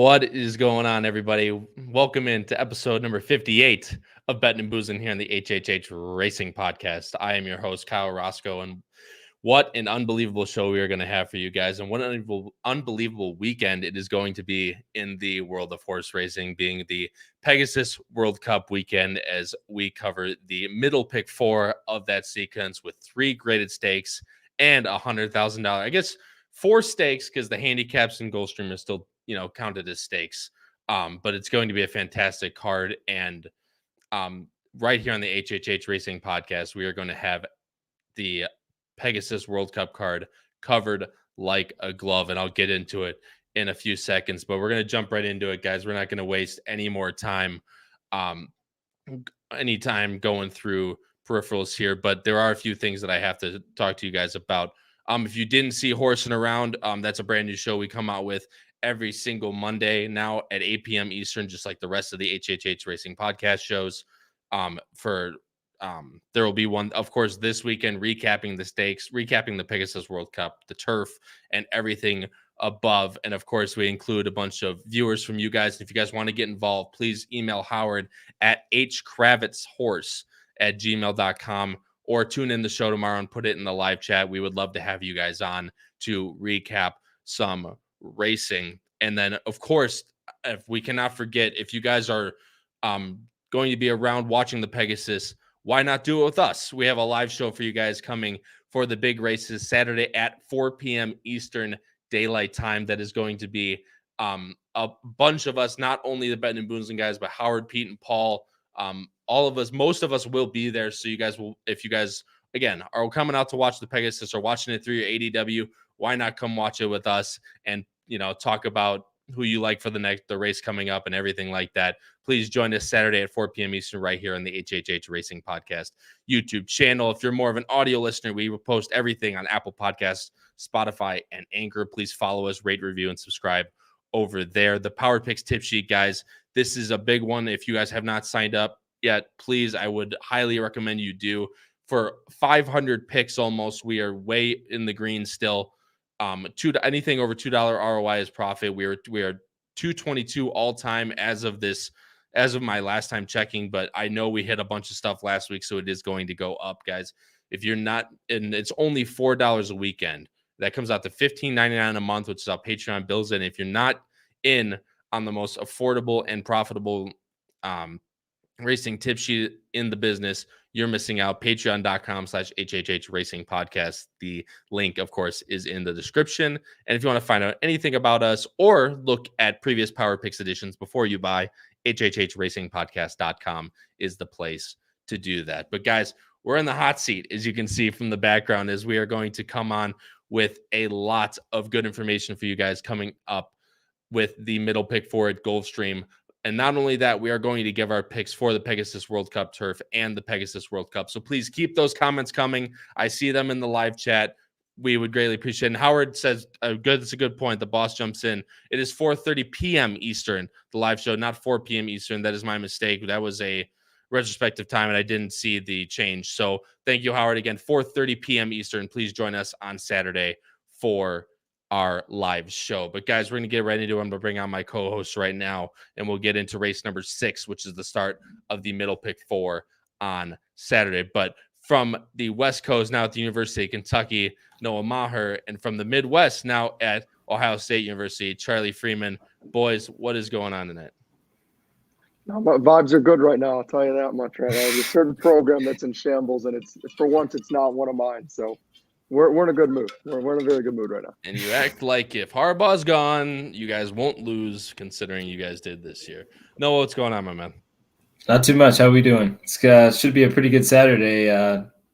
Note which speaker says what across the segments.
Speaker 1: What is going on, everybody? Welcome into episode number 58 of Bettin N Boozin here on the HHH Racing Podcast. I am your host, Kyle Roscoe, and what an unbelievable show we are going to have for you guys, and what an unbelievable weekend it is going to be in the world of horse racing, being the Pegasus World Cup weekend, as we cover the Middle Pick4 of that sequence with 3 graded stakes and $100,000. I guess 4 stakes because the handicaps and Gulfstream are still, counted as stakes. But it's going to be a fantastic card. And right here on the HHH Racing Podcast, we are going to have the Pegasus World Cup card covered like a glove. And I'll get into it in a few seconds, but we're going to jump right into it, guys. We're not going to waste any more time, going through peripherals here, but there are a few things that I have to talk to you guys about. If you didn't see Horsin around, that's a brand new show we come out with every single Monday now at 8 p.m. Eastern, just like the rest of the HHH Racing Podcast shows. There will be one, of course, this weekend, recapping the stakes, recapping the Pegasus World Cup, the turf, and everything above. And of course, we include a bunch of viewers from you guys. If you guys want to get involved, please email Howard at hkravitzhorse@gmail.com, or tune in the show tomorrow and put it in the live chat. We would love to have you guys on to recap some racing. And then, of course, if we cannot forget, if you guys are going to be around watching the Pegasus, why not do it with us? We have a live show for you guys coming for the big races Saturday at 4 p.m. Eastern Daylight Time. That is going to be a bunch of us, not only the Bettin N Boozin guys, but Howard, Pete, and Paul. All of us, most of us will be there. So you guys will, if you guys, again, are coming out to watch the Pegasus or watching it through your ADW, why not come watch it with us and, talk about who you like for the race coming up and everything like that. Please join us Saturday at 4 p.m. Eastern right here on the HHH Racing Podcast YouTube channel. If you're more of an audio listener, we will post everything on Apple Podcasts, Spotify, and Anchor. Please follow us, rate, review, and subscribe over there. The Power Picks tip sheet, guys, this is a big one. If you guys have not signed up yet, please, I would highly recommend you do. For 500 picks almost, we are way in the green still. Anything over $2 ROI is profit. We are 222 all time as of my last time checking, but I know we hit a bunch of stuff last week, so it is going to go up, guys. If you're not, and it's only $4 a weekend, that comes out to $15.99 a month, which is our Patreon bills. And if you're not in on the most affordable and profitable racing tip sheet in the business, you're missing out. Patreon.com/HHH Racing Podcast. The link, of course, is in the description. And if you want to find out anything about us or look at previous Power Picks editions before you buy, HHHRacingPodcast.com is the place to do that. But guys, we're in the hot seat, as you can see from the background, as we are going to come on with a lot of good information for you guys coming up with the Middle Pick4 at Gulfstream. And not only that, we are going to give our picks for the Pegasus World Cup turf and the Pegasus World Cup. So please keep those comments coming. I see them in the live chat. We would greatly appreciate it. And Howard says, it's a good point. The boss jumps in. It is 4:30 p.m. Eastern, the live show, not 4 p.m. Eastern. That is my mistake. That was a retrospective time, and I didn't see the change. So thank you, Howard. Again, 4:30 p.m. Eastern. Please join us on Saturday for our live show. But guys, we're going to get right into it. I'm going to bring on my co-host right now, and we'll get into race number 6, which is the start of the Middle Pick4 on Saturday. But from the West Coast, now at the University of Kentucky, Noah Maher, and from the Midwest, now at Ohio State University, Charlie Freeman. Boys, what is going on tonight?
Speaker 2: No, my vibes are good right now. I'll tell you that much right now. There's a certain program that's in shambles, and it's for once it's not one of mine. So we're in a good mood. We're in a very good mood right now.
Speaker 1: And you act like if Harbaugh's gone, you guys won't lose, considering you guys did this year. Noah, what's going on, my man?
Speaker 3: Not too much. How we doing? It should be a pretty good Saturday.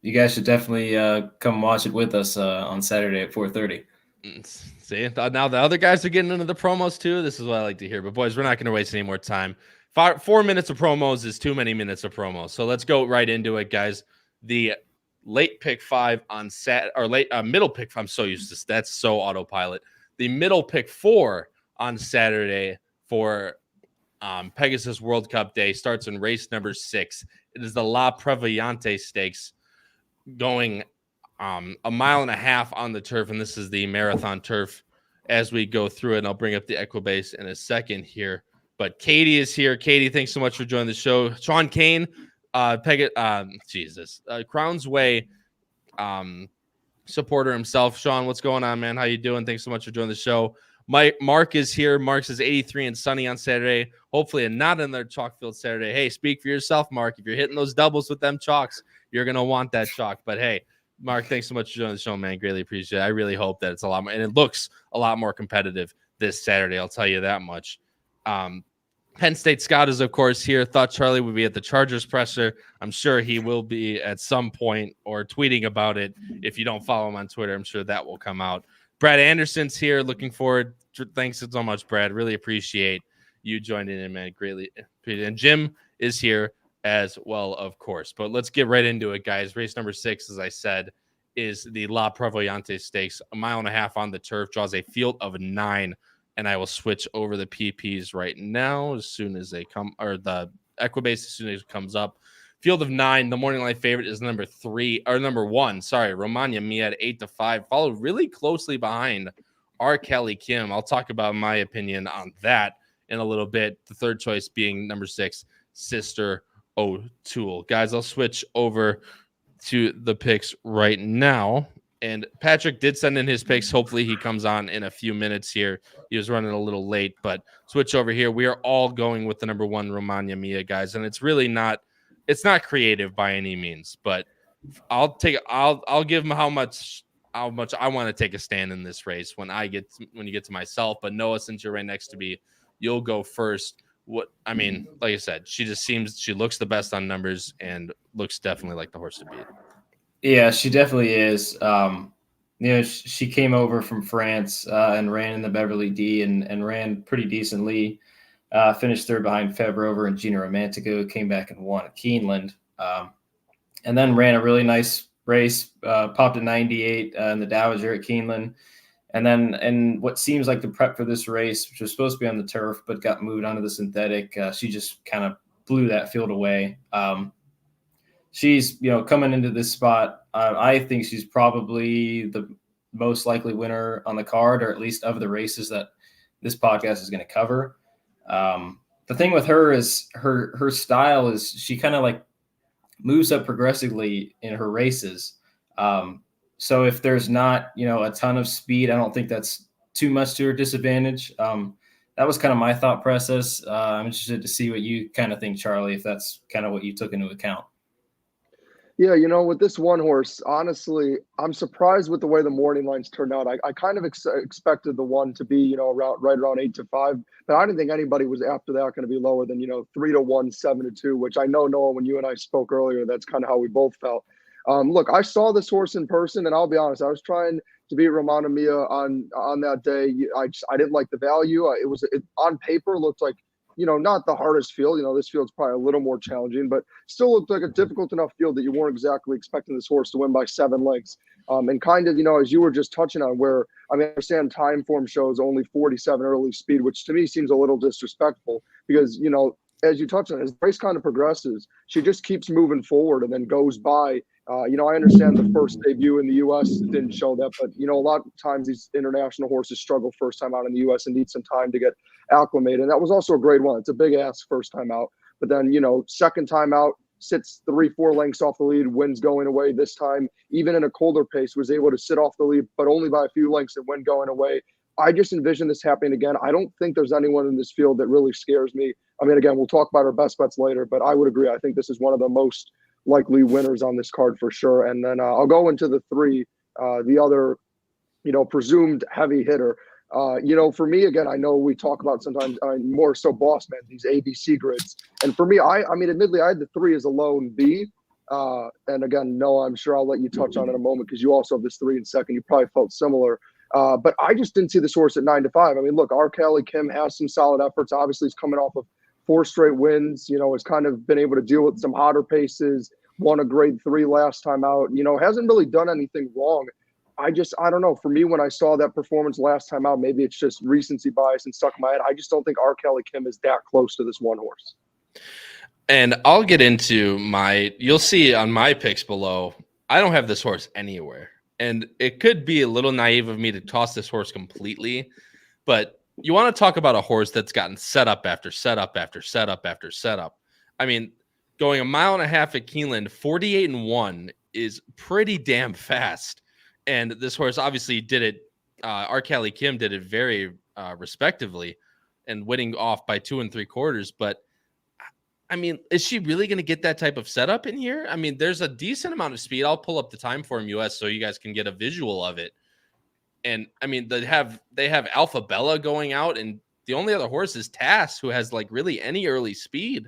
Speaker 3: You guys should definitely come watch it with us on Saturday at 4:30.
Speaker 1: See, now the other guys are getting into the promos too. This is what I like to hear. But boys, we're not going to waste any more time. 4 minutes of promos is too many minutes of promos. So let's go right into it, guys. The late pick 5 on middle pick. I'm so used to that's so autopilot. The Middle Pick4 on Saturday for Pegasus World Cup Day starts in race number 6. It is the La Prevoyante Stakes, going a mile and a half on the turf, and this is the marathon turf as we go through it. And I'll bring up the Equibase in a second here. But Katie is here. Katie, thanks so much for joining the show. Sean Kane, Crown's Way supporter himself. Sean, what's going on, man? How you doing? Thanks so much for joining the show. Mark is here. Mark says 83 and sunny on Saturday. Hopefully not another chalk-filled Saturday. Hey, speak for yourself, Mark. If you're hitting those doubles with them chalks, you're going to want that chalk. But, hey, Mark, thanks so much for joining the show, man. Greatly appreciate it. I really hope that it's a lot more, and it looks a lot more competitive this Saturday. I'll tell you that much. Penn State Scott is, of course, here. Thought Charlie would be at the Chargers presser. I'm sure he will be at some point or tweeting about it. If you don't follow him on Twitter, I'm sure that will come out. Brad Anderson's here. Looking forward. Thanks so much, Brad. Really appreciate you joining in, man. Greatly appreciate it. And Jim is here as well, of course. But let's get right into it, guys. Race number 6, as I said, is the La Prevoyante Stakes. 1.5 miles on the turf, draws a field of 9. And I will switch over the PPs right now as soon as they come, or the Equibase as soon as it comes up. Field of 9. The morning line favorite is number 1. Sorry, Romagna Mia at 8-5, followed really closely behind R. Kelly Kim. I'll talk about my opinion on that in a little bit. The third choice being number 6, Sister O'Toole. Guys, I'll switch over to the picks right now. And Patrick did send in his picks. Hopefully he comes on in a few minutes here. He was running a little late, but switch over here. We are all going with the number 1 Romagna Mia, guys. And it's really not, it's not creative by any means, but I'll give him how much I want to take a stand in this race when you get to myself. But Noah, since you're right next to me, you'll go first. Like I said, she looks the best on numbers and looks definitely like the horse to beat.
Speaker 3: Yeah, she definitely is. She came over from France and ran in the Beverly D and ran pretty decently. Finished third behind Feb Rover and Gina Romantico, came back and won at Keeneland. And then ran a really nice race, popped a 98 in the Dowager at Keeneland. And then in what seems like the prep for this race, which was supposed to be on the turf, but got moved onto the synthetic, she just kind of blew that field away. She's, coming into this spot. I think she's probably the most likely winner on the card, or at least of the races that this podcast is going to cover. The thing with her is her style is she kind of like moves up progressively in her races. So if there's not, a ton of speed, I don't think that's too much to her disadvantage. That was kind of my thought process. I'm interested to see what you kind of think, Charlie, if that's kind of what you took into account.
Speaker 2: Yeah, with this one horse, honestly, I'm surprised with the way the morning lines turned out. I kind of expected the one to be, right around 8-5, but I didn't think anybody was after that going to be lower than, 3-1, 7-2, which I know, Noah, when you and I spoke earlier, that's kind of how we both felt. Look, I saw this horse in person, and I'll be honest, I was trying to beat Romagna Mia on that day. I didn't like the value. It on paper looked like, not the hardest field. This field's probably a little more challenging, but still looked like a difficult enough field that you weren't exactly expecting this horse to win by 7 lengths. And kind of, as you were just touching on, where I understand time form shows only 47 early speed, which to me seems a little disrespectful because, as you touched on, as the race kind of progresses, she just keeps moving forward and then goes by. I understand the first debut in the U.S. didn't show that, but, a lot of times these international horses struggle first time out in the U.S. and need some time to get acclimated. And that was also a grade 1. It's a big ask first time out. But then, second time out, sits 3-4 lengths off the lead, wins going away. This time, even in a colder pace, was able to sit off the lead, but only by a few lengths and win going away. I just envision this happening again. I don't think there's anyone in this field that really scares me. Again, we'll talk about our best bets later, but I would agree. I think this is one of the most likely winners on this card for sure. And then I'll go into the 3, the other, presumed heavy hitter. For me, again, I know we talk about sometimes more so boss man, these ABC grids. And for me, admittedly, I had the 3 as a lone B. And again, Noah, I'm sure I'll let you touch on it in a moment because you also have this 3 in second. You probably felt similar. But I just didn't see this horse at 9-5. Look, R. Kelly Kim has some solid efforts. Obviously, he's coming off of 4 straight wins, has kind of been able to deal with some hotter paces, won a grade 3 last time out, hasn't really done anything wrong. I don't know. For me, when I saw that performance last time out, maybe it's just recency bias and stuck in my head. I just don't think R. Kelly Kim is that close to this one horse.
Speaker 1: And I'll get into you'll see on my picks below, I don't have this horse anywhere. And it could be a little naive of me to toss this horse completely, but you want to talk about a horse that's gotten setup after setup after setup after setup. I mean, going 1.5 miles at Keeneland, 48-1 is pretty damn fast. And this horse obviously did it. R. Kelly Kim did it very respectively and winning off by 2 3/4. But I mean, is she really going to get that type of setup in here? I mean, there's a decent amount of speed. I'll pull up the Timeform US so you guys can get a visual of it. And I mean, they have Alpha Bella going out, and the only other horse is Tass, who has like really any early speed.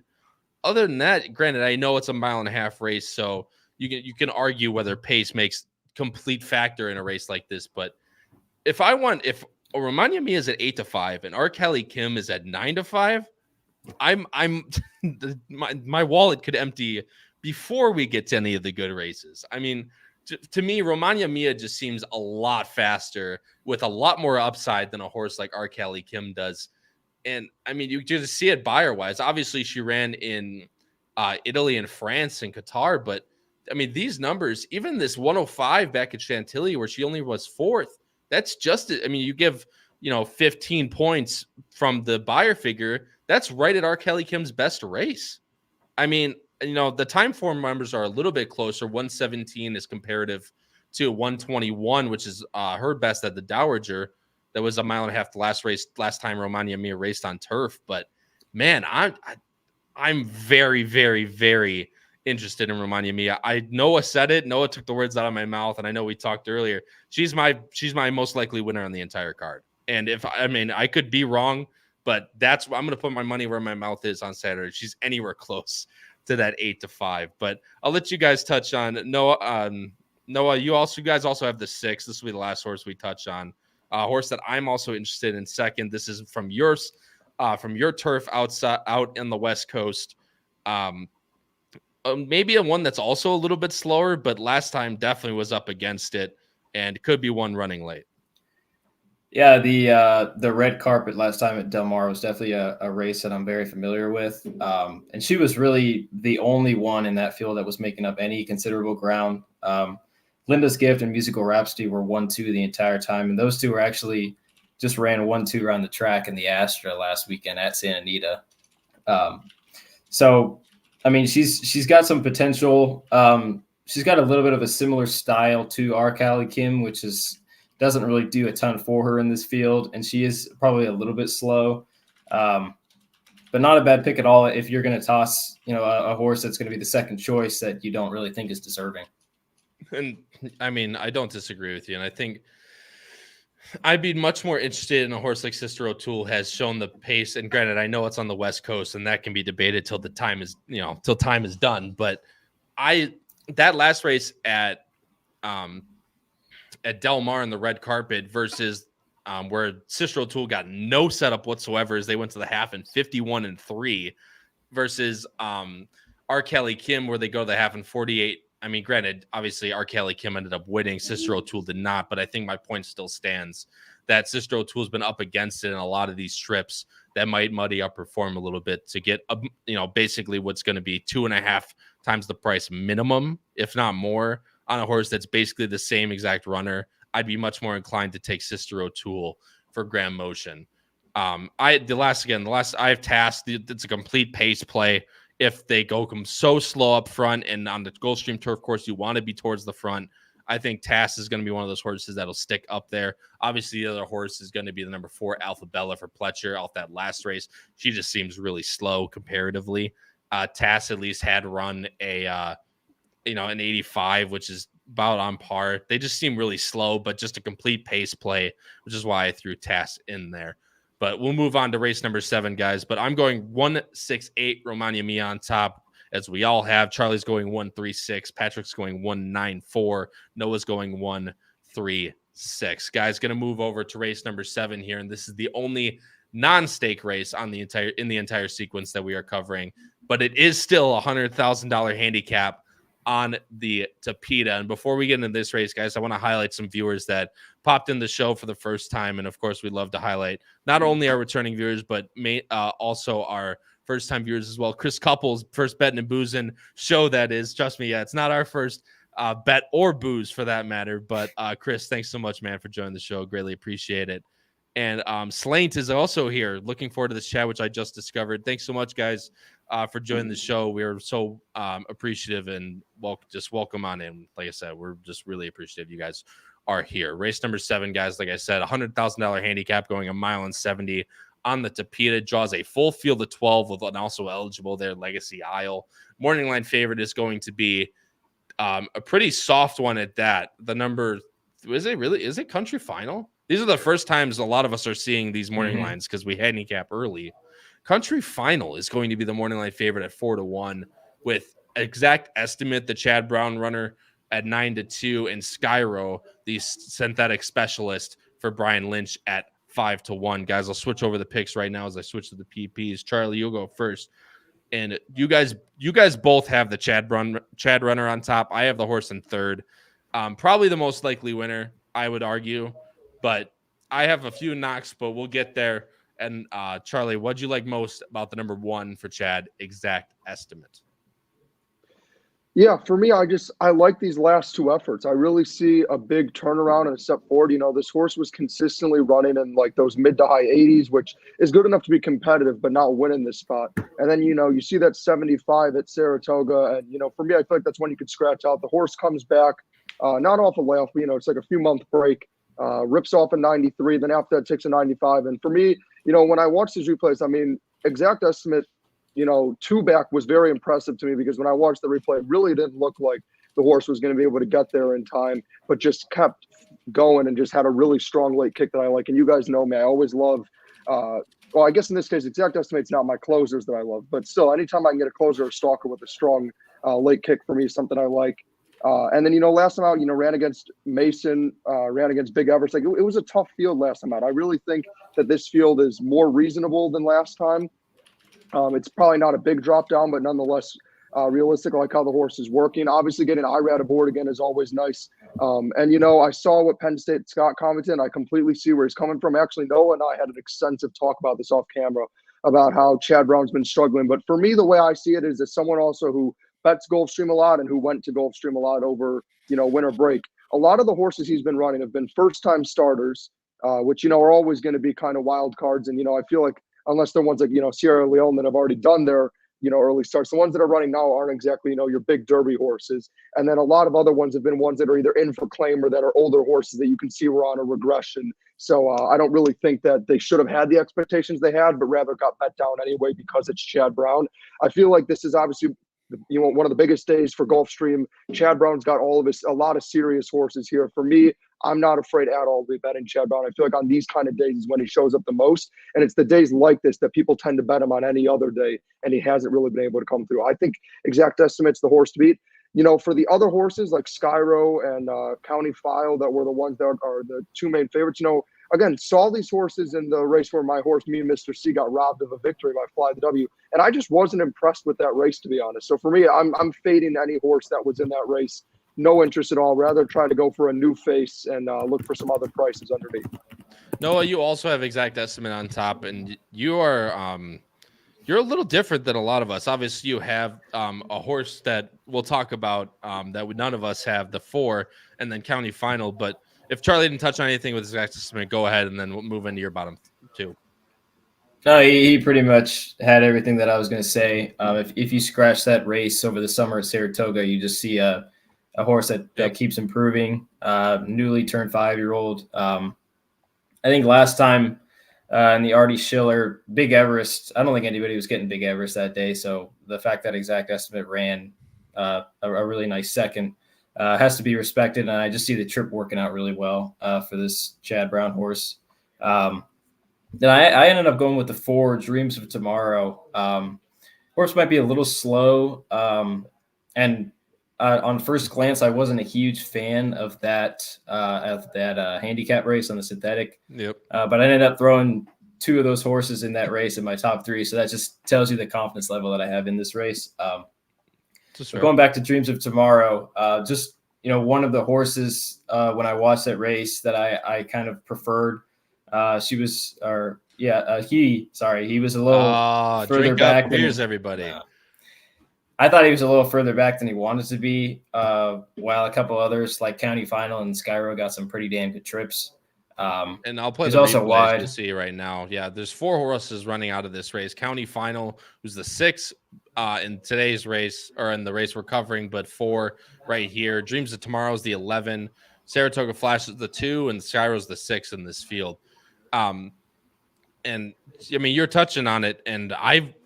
Speaker 1: Other than that, granted, I know it's a 1.5 mile race, so you can argue whether pace makes complete factor in a race like this. But if Romagna Mia is at 8-5 and R. Kelly Kim is at 9-5, my wallet could empty before we get to any of the good races. I mean, to me, Romagna Mia just seems a lot faster with a lot more upside than a horse like R. Kelly Kim does. And I mean, you just see it buyer wise. Obviously, she ran in Italy and France and Qatar, but I mean, these numbers, even this 105 back at Chantilly where she only was 4th, that's just, I mean, you give, 15 points from the buyer figure. That's right at R. Kelly Kim's best race. I mean, the Timeform numbers are a little bit closer. 117 is comparative to 121, which is her best at the Dowager. That was 1.5 miles last time Romagna Mia raced on turf. But man, I'm very, very, very interested in Romagna Mia. Noah said it. Noah took the words out of my mouth, and I know we talked earlier. She's my most likely winner on the entire card. And I could be wrong, but I'm going to put my money where my mouth is on Saturday. She's anywhere close to that 8-5. But I'll let you guys touch on Noah. Noah, you guys also have the 6. This will be the last horse we touch on. A horse that I'm also interested in second. This is from your turf out in the West Coast. Maybe one that's also a little bit slower, but last time definitely was up against it and could be one running late.
Speaker 3: Yeah, the red carpet last time at Del Mar was definitely a race that I'm very familiar with. And she was really the only one in that field that was making up any considerable ground. Linda's Gift and Musical Rhapsody were 1-2 the entire time. And those two were actually just ran 1-2 around the track in the Astra last weekend at Santa Anita. So, I mean, she's got some potential. She's got a little bit of a similar style to R. Kelly Kim, which doesn't really do a ton for her in this field, and she is probably a little bit slow, but not a bad pick at all if you're going to toss, a horse that's going to be the second choice that you don't really think is deserving.
Speaker 1: And I mean, I don't disagree with you, and I think I'd be much more interested in a horse like Sister O'Toole has shown the pace. And granted, I know it's on the West Coast, and that can be debated till time is done. But that last race at Del Mar in the red carpet versus where Sister O'Toole got no setup whatsoever as they went to the half in 51-3 versus R. Kelly Kim where they go to the half in 48. I mean, granted, obviously R. Kelly Kim ended up winning. Sister O'Toole did not, but I think my point still stands that Sister O'Toole's been up against it in a lot of these trips that might muddy up her form a little bit to get, basically what's going to be 2.5 times the price minimum, if not more, on a horse that's basically the same exact runner. I'd be much more inclined to take Sister O'Toole for Grand Motion. I have Task. It's a complete pace play. If they go so slow up front and on the Gulfstream turf course, you want to be towards the front. I think Tass is going to be one of those horses that'll stick up there. Obviously, the other horse is going to be the number 4 Alpha Bella for Pletcher off that last race. She just seems really slow comparatively. Tass at least had run an 85, which is about on par. They just seem really slow, but just a complete pace play, which is why I threw Tass in there. But we'll move on to race number 7, guys. But I'm going 168 Romagna Mia on top, as we all have. Charlie's going 136. Patrick's going 194. Noah's going 136. Guys, going to move over to race number 7 here, and this is the only non-stake race in the entire sequence that we are covering. But it is still a $100,000 handicap on the Tapeta. And before we get into this race, guys, I want to highlight some viewers that popped in the show for the first time. And of course, we'd love to highlight not only our returning viewers, but also our first time viewers as well. Chris Couples, first Bettin N Boozin show, that is. Trust me, yeah, it's not our first bet or booze for that matter. But Chris, thanks so much, man, for joining the show. Greatly appreciate it. And Slaint is also here. Looking forward to this chat, which I just discovered. Thanks so much, guys, for joining the show. We are so appreciative and just welcome on in. Like I said, we're just really appreciative you guys are here. Race number 7, guys. Like I said, $100,000 handicap going 1.70 on the Tapeta. Draws a full field of 12 with an also eligible there Legacy Isle. Morning line favorite is going to be a pretty soft one at that. The number is it Country Final? These are the first times a lot of us are seeing these morning lines because we handicap early. Country Final is going to be the morning line favorite at 4-1 with exact estimate, the Chad Brown runner at 9-2 and Skyro, the synthetic specialist for Brian Lynch at 5-1. Guys, I'll switch over the picks right now as I switch to the PPs. Charlie, you'll go first. And you guys both have the Chad runner on top. I have the horse in third. Probably the most likely winner, I would argue. But I have a few knocks, but we'll get there. And Charlie, what'd you like most about the number 1 for Chad? Exact estimate.
Speaker 2: Yeah, for me, I like these last 2 efforts. I really see a big turnaround and a step forward. You know, this horse was consistently running in like those mid to high 80s, which is good enough to be competitive, but not winning this spot. And then, you know, you see that 75 at Saratoga. And, you know, for me, I feel like that's when you could scratch out. The horse comes back, not off a layoff, but, you know, it's like a few month break, rips off a 93. Then after that, takes a 95. And for me, you know, when I watch these replays, I mean, exact estimate, you know, 2 back was very impressive to me because when I watched the replay, it really didn't look like the horse was going to be able to get there in time, but just kept going and just had a really strong late kick that I like. And you guys know me, I always love, well, I guess in this case, exact estimate's not my closers that I love, but still, anytime I can get a closer or stalker with a strong late kick for me is something I like. And then, you know, last time out, you know, ran against Mason, ran against Big Everest. Like it was a tough field last time out. I really think that this field is more reasonable than last time. It's probably not a big drop down, but nonetheless realistic. I like how the horse is working. Obviously, getting IRAD aboard again is always nice. And, you know, I saw what Penn State Scott commented, and I completely see where he's coming from. Actually, Noah and I had an extensive talk about this off camera about how Chad Brown's been struggling. But for me, the way I see it is as someone also who bets Gulfstream a lot and who went to Gulfstream a lot over, you know, winter break. A lot of the horses he's been running have been first-time starters, which, you know, are always going to be kind of wild cards. And, you know, I feel like unless they're ones like, you know, Sierra Leone that have already done their, you know, early starts. The ones that are running now aren't exactly, you know, your big Derby horses. And then a lot of other ones have been ones that are either in for claim or that are older horses that you can see were on a regression. So I don't really think that they should have had the expectations they had, but rather got bet down anyway because it's Chad Brown. I feel like this is obviously, you know, one of the biggest days for Gulfstream. Chad Brown's got a lot of serious horses here. For me, I'm not afraid at all to be betting Chad Brown. I feel like on these kind of days is when he shows up the most. And it's the days like this that people tend to bet him on any other day, and he hasn't really been able to come through. I think exact estimate's the horse to beat. You know, for the other horses like Skyro and County File that were the ones that are the 2 main favorites, you know, again, saw these horses in the race where my horse, me and Mr. C, got robbed of a victory by Fly the W. And I just wasn't impressed with that race, to be honest. So for me, I'm fading any horse that was in that race. No interest at all. Rather try to go for a new face and look for some other prices underneath.
Speaker 1: Noah, you also have exact estimate on top, and you are you're a little different than a lot of us. Obviously, you have a horse that we'll talk about that none of us have, the 4, and then County Final. But if Charlie didn't touch on anything with exact estimate, go ahead, and then we'll move into your bottom 2.
Speaker 3: No, he pretty much had everything that I was going to say. If you scratch that race over the summer at Saratoga, you just see a horse that keeps improving, newly turned 5-year-old. I think last time in the Artie Schiller, Big Everest, I don't think anybody was getting Big Everest that day. So the fact that exact estimate ran a really nice second has to be respected. And I just see the trip working out really well for this Chad Brown horse. Then I ended up going with the 4, Dreams of Tomorrow. Horse might be a little slow. And on first glance, I wasn't a huge fan of that handicap race on the synthetic.
Speaker 1: Yep.
Speaker 3: But I ended up throwing 2 of those horses in that race in my top 3. So that just tells you the confidence level that I have in this race. Going back to Dreams of Tomorrow, just, you know, one of the horses when I watched that race that I kind of preferred. He was a little further back.
Speaker 1: Drink up beers, everybody.
Speaker 3: I thought he was a little further back than he wanted to be, while a couple others like County Final and Skyro got some pretty damn good trips.
Speaker 1: And I'll play
Speaker 3: he's
Speaker 1: the
Speaker 3: also
Speaker 1: replays
Speaker 3: wide.
Speaker 1: you'll see right now. Yeah, there's 4 horses running out of this race. County Final was the 6 in today's race, or in the race we're covering, but 4 right here. Dreams of Tomorrow is the 11. Saratoga Flash is the 2, and Skyro's the 6 in this field. And I mean, you're touching on it, and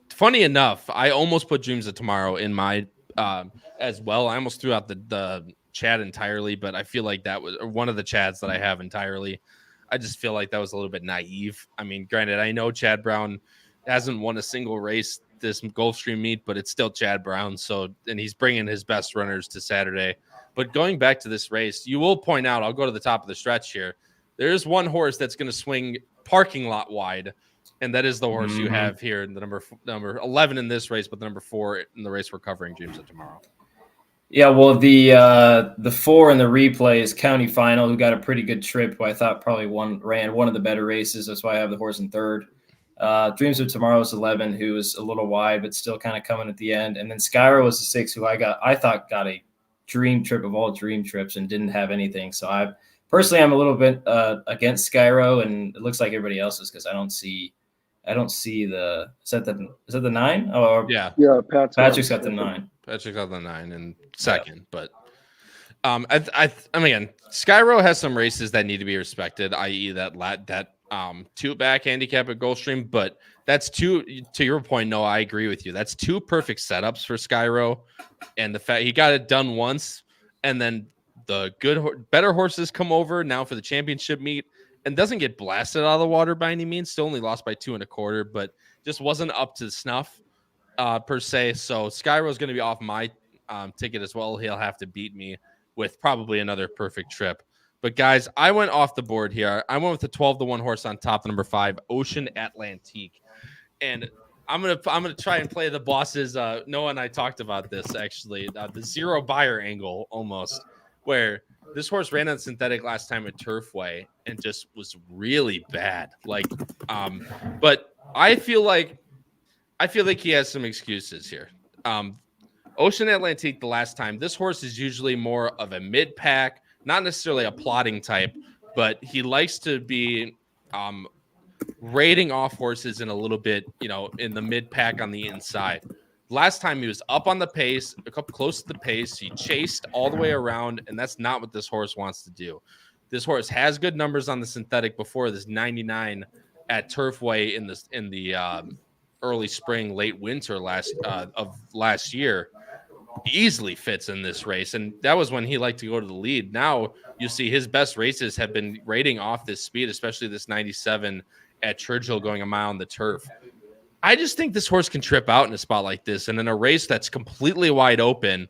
Speaker 1: funny enough, I almost put Dreams of Tomorrow in my as well. I almost threw out the chat entirely, but I feel like that was one of the chats that I have entirely. I just feel like that was a little bit naive. I mean, granted, I know Chad Brown hasn't won a single race this Gulfstream meet, but it's still Chad Brown. So, and he's bringing his best runners to Saturday. But going back to this race, you will point out, I'll go to the top of the stretch here. There is one horse that's going to swing parking lot wide, and that is the horse you have here in the number 11 in this race, but the number 4 in the race we're covering, Dreams of Tomorrow.
Speaker 3: Yeah, well, the 4 in the replay is County Final, who got a pretty good trip, who I thought probably ran one of the better races. That's why I have the horse in 3rd. Dreams of Tomorrow is 11, who was a little wide, but still kind of coming at the end. And then Skyro was the 6, who I thought got a dream trip of all dream trips and didn't have anything. So I'm a little bit against Skyro, and it looks like everybody else is, because I don't see the is that the 9? Oh,
Speaker 1: yeah,
Speaker 3: Patrick's got the 9.
Speaker 1: Patrick's got the 9 in 2nd, but I mean, again, Skyro has some races that need to be respected, i.e. that 2-back handicap at Gulfstream, but that's 2. To your point, no, I agree with you. That's 2 perfect setups for Skyro, and the fact he got it done once, and then the better horses come over now for the championship meet, and doesn't get blasted out of the water by any means. Still only lost by 2 1/4, but just wasn't up to snuff per se. So Skyro is going to be off my ticket as well. He'll have to beat me with probably another perfect trip. But guys, I went off the board here. I went with the 12-1 horse on top, the number 5, Ocean Atlantique, and I'm gonna try and play the bosses. Noah and I talked about this actually, the 0 buyer angle almost, where this horse ran on synthetic last time at Turfway and just was really bad. But I feel like he has some excuses here. Ocean Atlantique the last time, this horse is usually more of a mid-pack, not necessarily a plotting type, but he likes to be raiding off horses in a little bit, in the mid-pack on the inside. Last time he was up on the pace, a couple close to the pace. He chased all the way around, and that's not what this horse wants to do. This horse has good numbers on the synthetic before this 99 at Turfway in the early spring, late winter last year. Easily fits in this race, and that was when he liked to go to the lead. Now you see his best races have been rating off this speed, especially this 97 at Churchill going a mile on the turf. I just think this horse can trip out in a spot like this, and in a race that's completely wide open.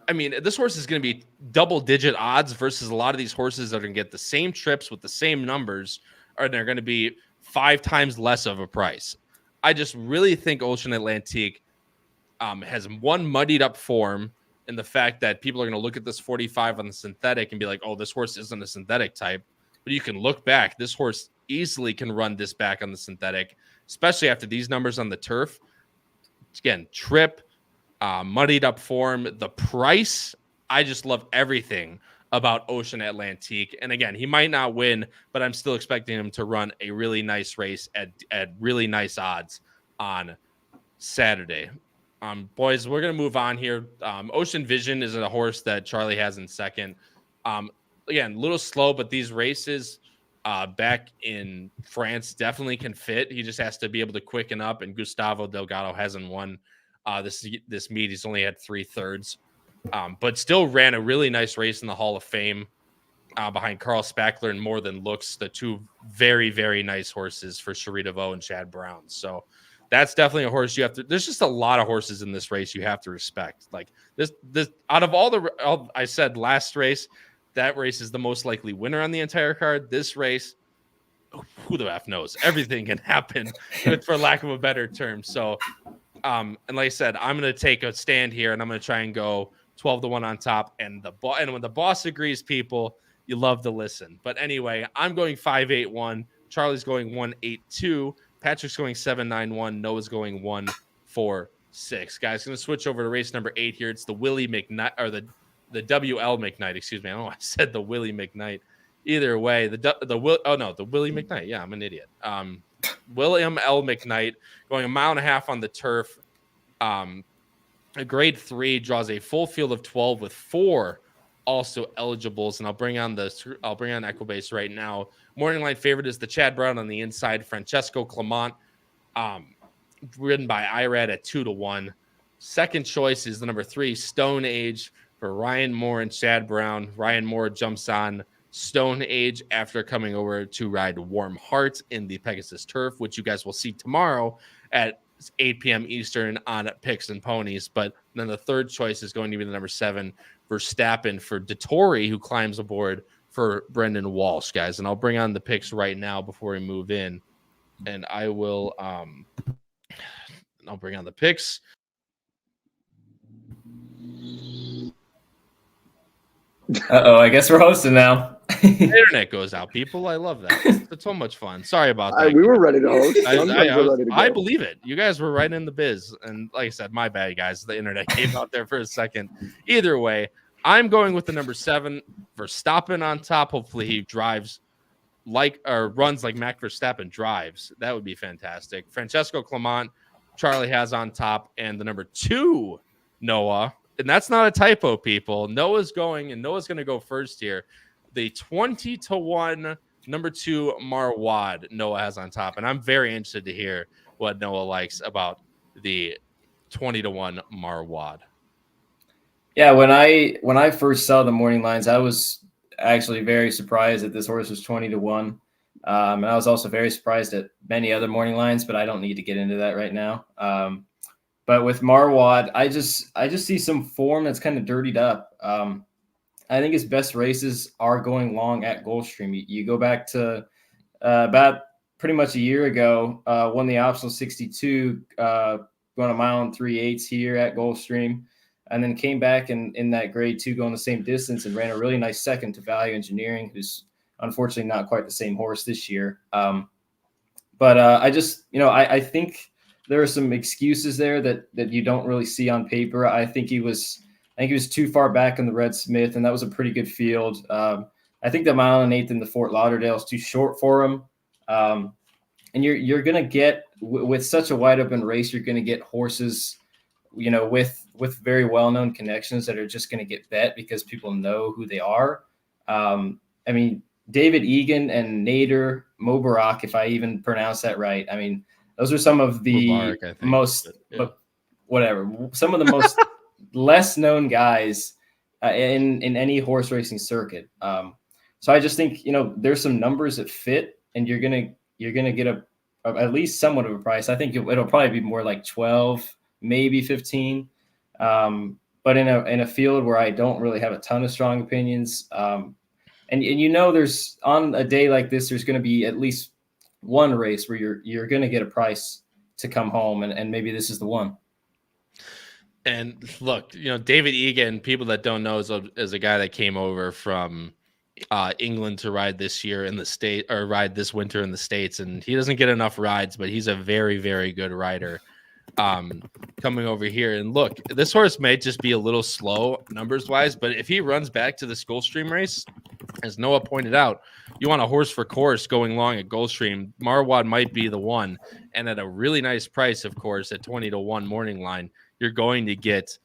Speaker 1: I mean, this horse is going to be double-digit odds versus a lot of these horses that are going to get the same trips with the same numbers, and they're going to be 5 times less of a price. I just really think Ocean Atlantique has one muddied up form in the fact that people are going to look at this 45 on the synthetic and be like, oh, this horse isn't a synthetic type. But you can look back. This horse easily can run this back on the synthetic, especially after these numbers on the turf. Again, trip, muddied up form, the price. I just love everything about Ocean Atlantique. And again, he might not win, but I'm still expecting him to run a really nice race at really nice odds on Saturday. Boys, we're going to move on here. Ocean Vision is a horse that Charlie has in 2nd. Again, a little slow, but these races back in France definitely can fit. He just has to be able to quicken up, and Gustavo Delgado hasn't won this meet. He's only had 3/3, but still ran a really nice race in the Hall of Fame behind Carl Spackler and More Than Looks, the 2 very, very nice horses for Cherie DeVoe and Chad Brown. So that's definitely a horse you have to. There's just a lot of horses in this race you have to respect. Like this out of all I said last race, that race is the most likely winner on the entire card. This race, who the F knows? Everything can happen, for lack of a better term. So, and like I said, I'm going to take a stand here, and I'm going to try and go 12-1 on top. And when the boss agrees, people, you love to listen. But anyway, I'm going 5-8-1. Charlie's going 1-8-2. Patrick's going 7-9-1. Noah's going 1-4-2. 6. Guys, going to switch over to race number 8 here. It's the Willie McKnight, or the WL McKnight, excuse me. I don't know why I said the Willie McKnight. Either way, the Willie McKnight. Yeah, I'm an idiot. William L. McKnight going 1.5 miles on the turf. A grade 3 draws a full field of 12 with 4 also eligibles, and I'll bring on Equibase right now. Morning line favorite is the Chad Brown on the inside, Francesco Clement, ridden by IRAD at 2-1. Second choice is the number 3 Stone Age for Ryan Moore and Chad Brown. Ryan Moore jumps on Stone Age after coming over to ride Warm Heart in the Pegasus Turf, which you guys will see tomorrow at 8 p.m. Eastern on Picks and Ponies. But then the third choice is going to be the number 7 Verstappen for Dettori, who climbs aboard for Brendan Walsh, guys. And I'll bring on the picks right now before we move in, and I will I'll bring on the picks.
Speaker 3: I guess we're hosting now.
Speaker 1: The internet goes out, people. I love that. It's so much fun. Sorry about that.
Speaker 2: We were ready to host.
Speaker 1: I believe it. You guys were right in the biz. And like I said, my bad, guys. The internet came out there for a second. Either way, I'm going with the number 7 Verstappen on top. Hopefully he runs like Max Verstappen drives. That would be fantastic. Francesco Clement, Charlie has on top, and the number 2 Noah. And that's not a typo, people. Noah's going to go first here. The 20-1 number 2 Marwad Noah has on top. And I'm very interested to hear what Noah likes about the 20-1 Marwad.
Speaker 3: Yeah, when I first saw the morning lines, I was actually very surprised that this horse was 20-1. And I was also very surprised at many other morning lines, but I don't need to get into that right now. But with Marwad, I just see some form that's kind of dirtied up. I think his best races are going long at Gulfstream. You go back to about pretty much a year ago, won the optional 62, going 1 mile and 3/8 here at Gulfstream, and then came back in that grade 2 going the same distance and ran a really nice second to Value Engineering, who's unfortunately not quite the same horse this year. But I think there are some excuses there that you don't really see on paper. I think he was too far back in the Red Smith, and that was a pretty good field. I think the 1.8 miles in the Fort Lauderdale is too short for him. And you're going to get, with such a wide open race, you're going to get horses, with very well-known connections that are just going to get bet because people know who they are. David Egan and Nader Mubarak, if I even pronounce that right. Those are some of the some of the most less known guys in any horse racing circuit. So I just think, there's some numbers that fit, and you're gonna get at least somewhat of a price. I think it'll probably be more like 12, maybe 15. But in a field where I don't really have a ton of strong opinions, and there's, on a day like this, there's going to be at least one race where you're going to get a price to come home, and maybe this is the one.
Speaker 1: And look, David Egan, people that don't know, is a guy that came over from England to ride this year in the state, or ride this winter in the States, and he doesn't get enough rides, but he's a very, very good rider coming over here. And look, this horse may just be a little slow numbers wise, but if he runs back to the Gulfstream race, as Noah pointed out, you want a horse for course going long at Gulfstream, Marwad might be the one. And at a really nice price, of course, at 20-1 morning line, you're going to get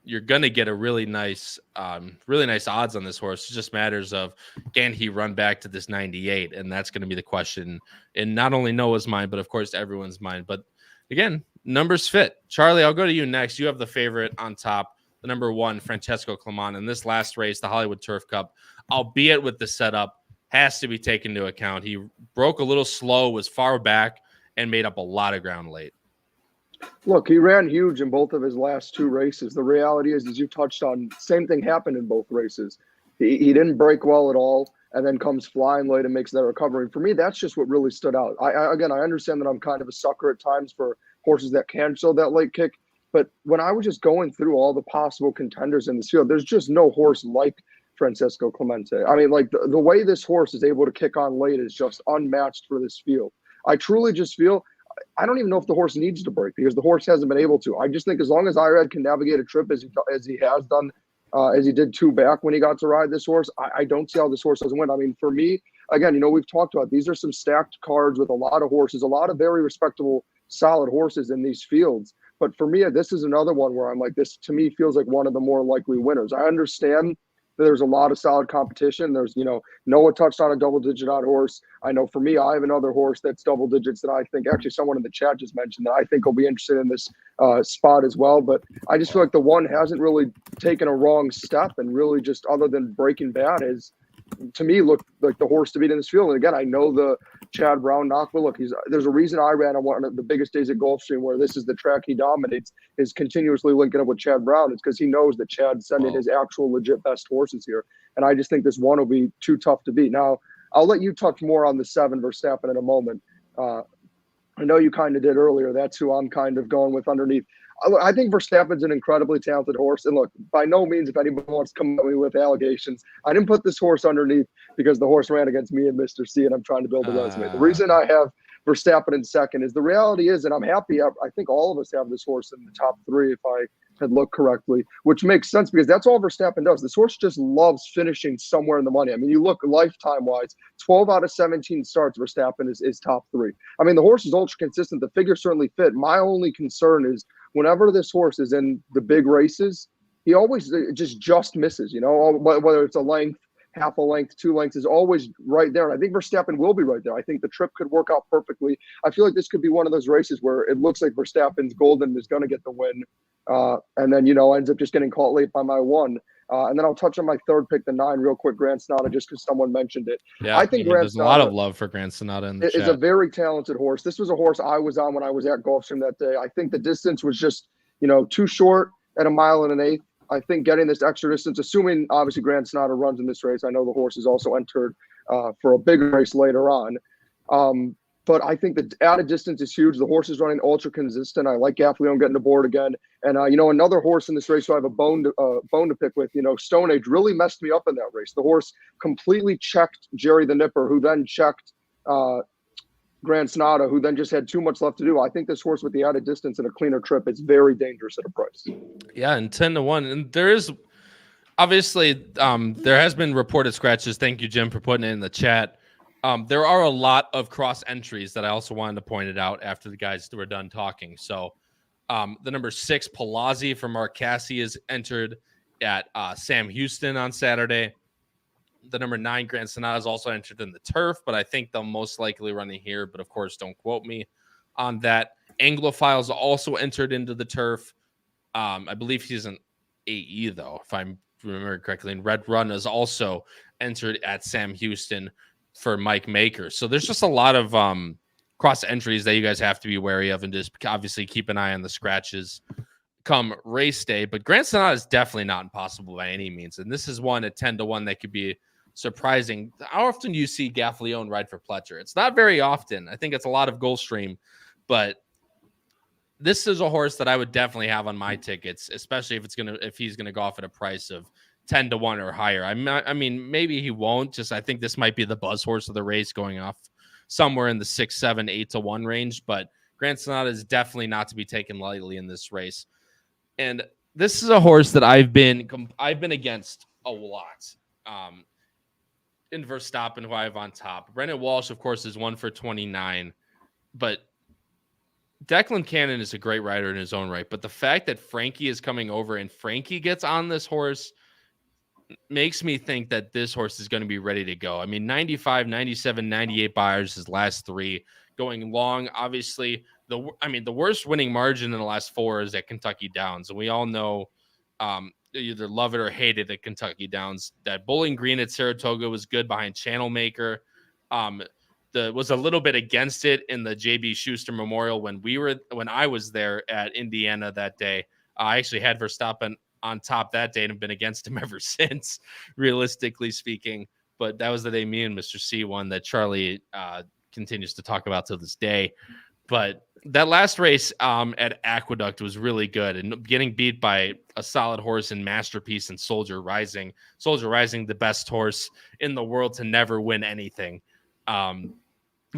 Speaker 1: you're going to get a really nice odds on this horse. It just matters of, can he run back to this 98? And that's going to be the question in not only Noah's mind, but of course everyone's mind. But again, numbers fit. Charlie, I'll go to you next. You have the favorite on top, the number 1, Francesco Clement. In this last race, the Hollywood Turf Cup, albeit with the setup, has to be taken into account. He broke a little slow, was far back, and made up a lot of ground late.
Speaker 2: Look, he ran huge in both of his last 2 races. The reality is, as you touched on, same thing happened in both races. He didn't break well at all, and then comes flying late and makes that recovery. For me, that's just what really stood out. I understand that I'm kind of a sucker at times for horses that can show that late kick, but when I was just going through all the possible contenders in this field, there's just no horse like Francesco Clemente. The way this horse is able to kick on late is just unmatched for this field. I truly just feel, I don't even know if the horse needs to break because the horse hasn't been able to. I just think as long as Irad can navigate a trip as he has done, as he did 2 back when he got to ride this horse, I don't see how this horse doesn't win. I mean, for me, again, we've talked about these are some stacked cards with a lot of horses, a lot of very respectable, solid horses in these fields. But for me, this is another one where I'm like, this to me feels like one of the more likely winners. I understand that there's a lot of solid competition. There's, Noah touched on a double-digit odd horse. I know for me, I have another horse that's double digits that I think actually someone in the chat just mentioned that I think will be interested in this spot as well. But I just feel like the one hasn't really taken a wrong step and really just other than breaking bad is, to me, looked like the horse to beat in this field. And again, I know the Chad Brown knock, but look, there's a reason I ran on one of the biggest days at Gulfstream where this is the track he dominates, is continuously linking up with Chad Brown. It's because he knows that Chad's sending his actual legit best horses here. And I just think this one will be too tough to beat. Now, I'll let you touch more on the 7 Verstappen in a moment. I know you kind of did earlier. That's who I'm kind of going with underneath. I think Verstappen's an incredibly talented horse. And look, by no means, if anybody wants to come at me with allegations, I didn't put this horse underneath because the horse ran against me and Mr. C, and I'm trying to build a resume. The reason I have Verstappen in second is the reality is, and I'm happy, I think all of us have this horse in the top 3 if I had looked correctly, which makes sense because that's all Verstappen does. This horse just loves finishing somewhere in the money. I mean, you look lifetime-wise, 12 out of 17 starts, Verstappen is top 3. I mean, the horse is ultra consistent. The figure certainly fit. My only concern is whenever this horse is in the big races, he always just misses, whether it's a length, half a length, 2 lengths is always right there. And I think Verstappen will be right there. I think the trip could work out perfectly. I feel like this could be one of those races where it looks like Verstappen's golden is going to get the win. And then, ends up just getting caught late by my 1. And then I'll touch on my 3rd pick, the 9, real quick, Grand Sonata, just because someone mentioned it.
Speaker 1: Yeah,
Speaker 2: I think
Speaker 1: there's a lot of love for Grand Sonata in the chat.
Speaker 2: Is a very talented horse. This was a horse I was on when I was at Gulfstream that day. I think the distance was just, too short at 1 1/8. I think getting this extra distance, assuming obviously Grand Sonata runs in this race. I know the horse is also entered for a big race later on. But I think the added distance is huge. The horse is running ultra consistent. I like Gaffalione getting aboard again. And, another horse in this race who I have a bone to pick with, Stone Age really messed me up in that race. The horse completely checked Jerry the Nipper, who then checked Grand Sonata, who then just had too much left to do. I think this horse with the added distance and a cleaner trip is very dangerous at a price.
Speaker 1: Yeah, and 10-1. And there is obviously there has been reported scratches. Thank you, Jim, for putting it in the chat. There are a lot of cross entries that I also wanted to point it out after the guys were done talking. So the number 6 Palazzi from Mark Cassie is entered at Sam Houston on Saturday. The number 9 Grand Sonata is also entered in the turf, but I think they'll most likely run it here. But of course, don't quote me on that. Anglophile's also entered into the turf. I believe he's an AE though, if I remember correctly. And Red Run is also entered at Sam Houston for Mike Maker. So there's just a lot of cross entries that you guys have to be wary of, and just obviously keep an eye on the scratches come race day. But Grand Sonata is definitely not impossible by any means, and this is one at 10-1 that could be surprising. How often do you see Gaffalione ride for Pletcher? It's not very often. I think it's a lot of Gulfstream, but this is a horse that I would definitely have on my tickets, especially if he's gonna go off at a price of 10-1 or higher. I mean, maybe he won't. Just I think this might be the buzz horse of the race, going off somewhere in the 6, 7, 8-1 range. But Grand Sonata is definitely not to be taken lightly in this race. And this is a horse that I've been against a lot. In Verstappen, who I have on top. Brendan Walsh, of course, is 1 for 29. But Declan Cannon is a great rider in his own right. But the fact that Frankie is coming over and Frankie gets on this horse makes me think that this horse is going to be ready to go. I mean, 95, 97, 98 buyers his last 3, going long. Obviously, the worst winning margin in the last 4 is at Kentucky Downs. And we all know either love it or hate it at Kentucky Downs. That Bowling Green at Saratoga was good behind Channel Maker. Was a little bit against it in the JB Schuster Memorial when I was there at Indiana that day. I actually had Verstappen on top that day and have been against him ever since, realistically speaking. But that was the day me and Mr. C won that Charlie continues to talk about to this day. But that last race at Aqueduct was really good, and getting beat by a solid horse in Masterpiece and Soldier Rising. Soldier Rising, the best horse in the world to never win anything.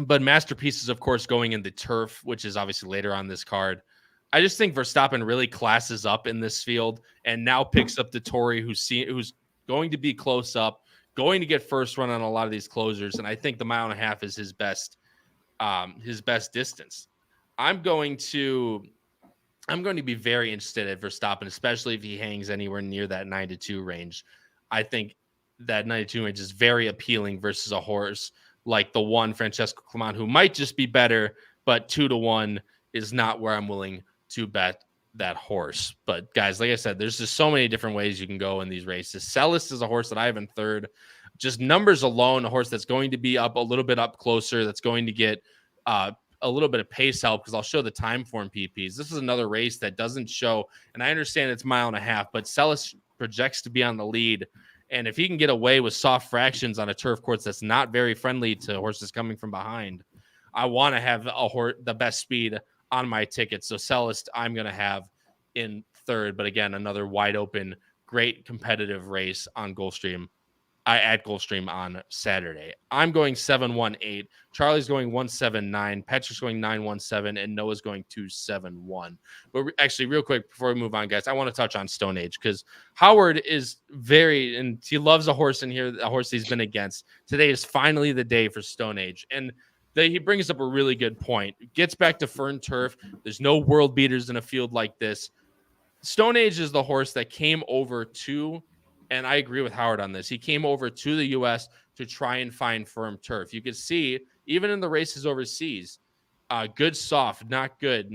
Speaker 1: But Masterpiece is, of course, going in the turf, which is obviously later on this card. I just think Verstappen really classes up in this field and now picks up the Tory, who's going to be close up, going to get first run on a lot of these closers. And I think the 1.5 miles is his best distance. I'm going to be very interested at Verstappen, especially if he hangs anywhere near that 9-2 range. I think that 9-2 range is very appealing versus a horse like the one Francesco Clement, who might just be better, but 2-1 is not where I'm willing to bet that horse. But guys, like I said, there's just so many different ways you can go in these races. Celis is a horse that I have in third. Just numbers alone, a horse that's going to be up a little bit up closer, that's going to get a little bit of pace help, because I'll show the time form PPs. This is another race that doesn't show, and I understand it's 1.5 miles, but Celis projects to be on the lead. And if he can get away with soft fractions on a turf course that's not very friendly to horses coming from behind, I want to have the best speed on my ticket. So Celis, I'm going to have in third. But again, another wide open, great competitive race on Gulfstream. At Gulfstream on Saturday. I'm going 7-1-8. Charlie's going 1-7-9. Patrick's going 9-1-7, and Noah's going 2-7-1. But actually, real quick before we move on, guys, I want to touch on Stone Age, because Howard is and he loves a horse in here, a horse he's been against. Today is finally the day for Stone Age, and he brings up a really good point. Gets back to Fern Turf. There's no world beaters in a field like this. Stone Age is the horse that came over to. And I agree with Howard on this. He came over to the U.S. to try and find firm turf. You could see, even in the races overseas, good soft, not good.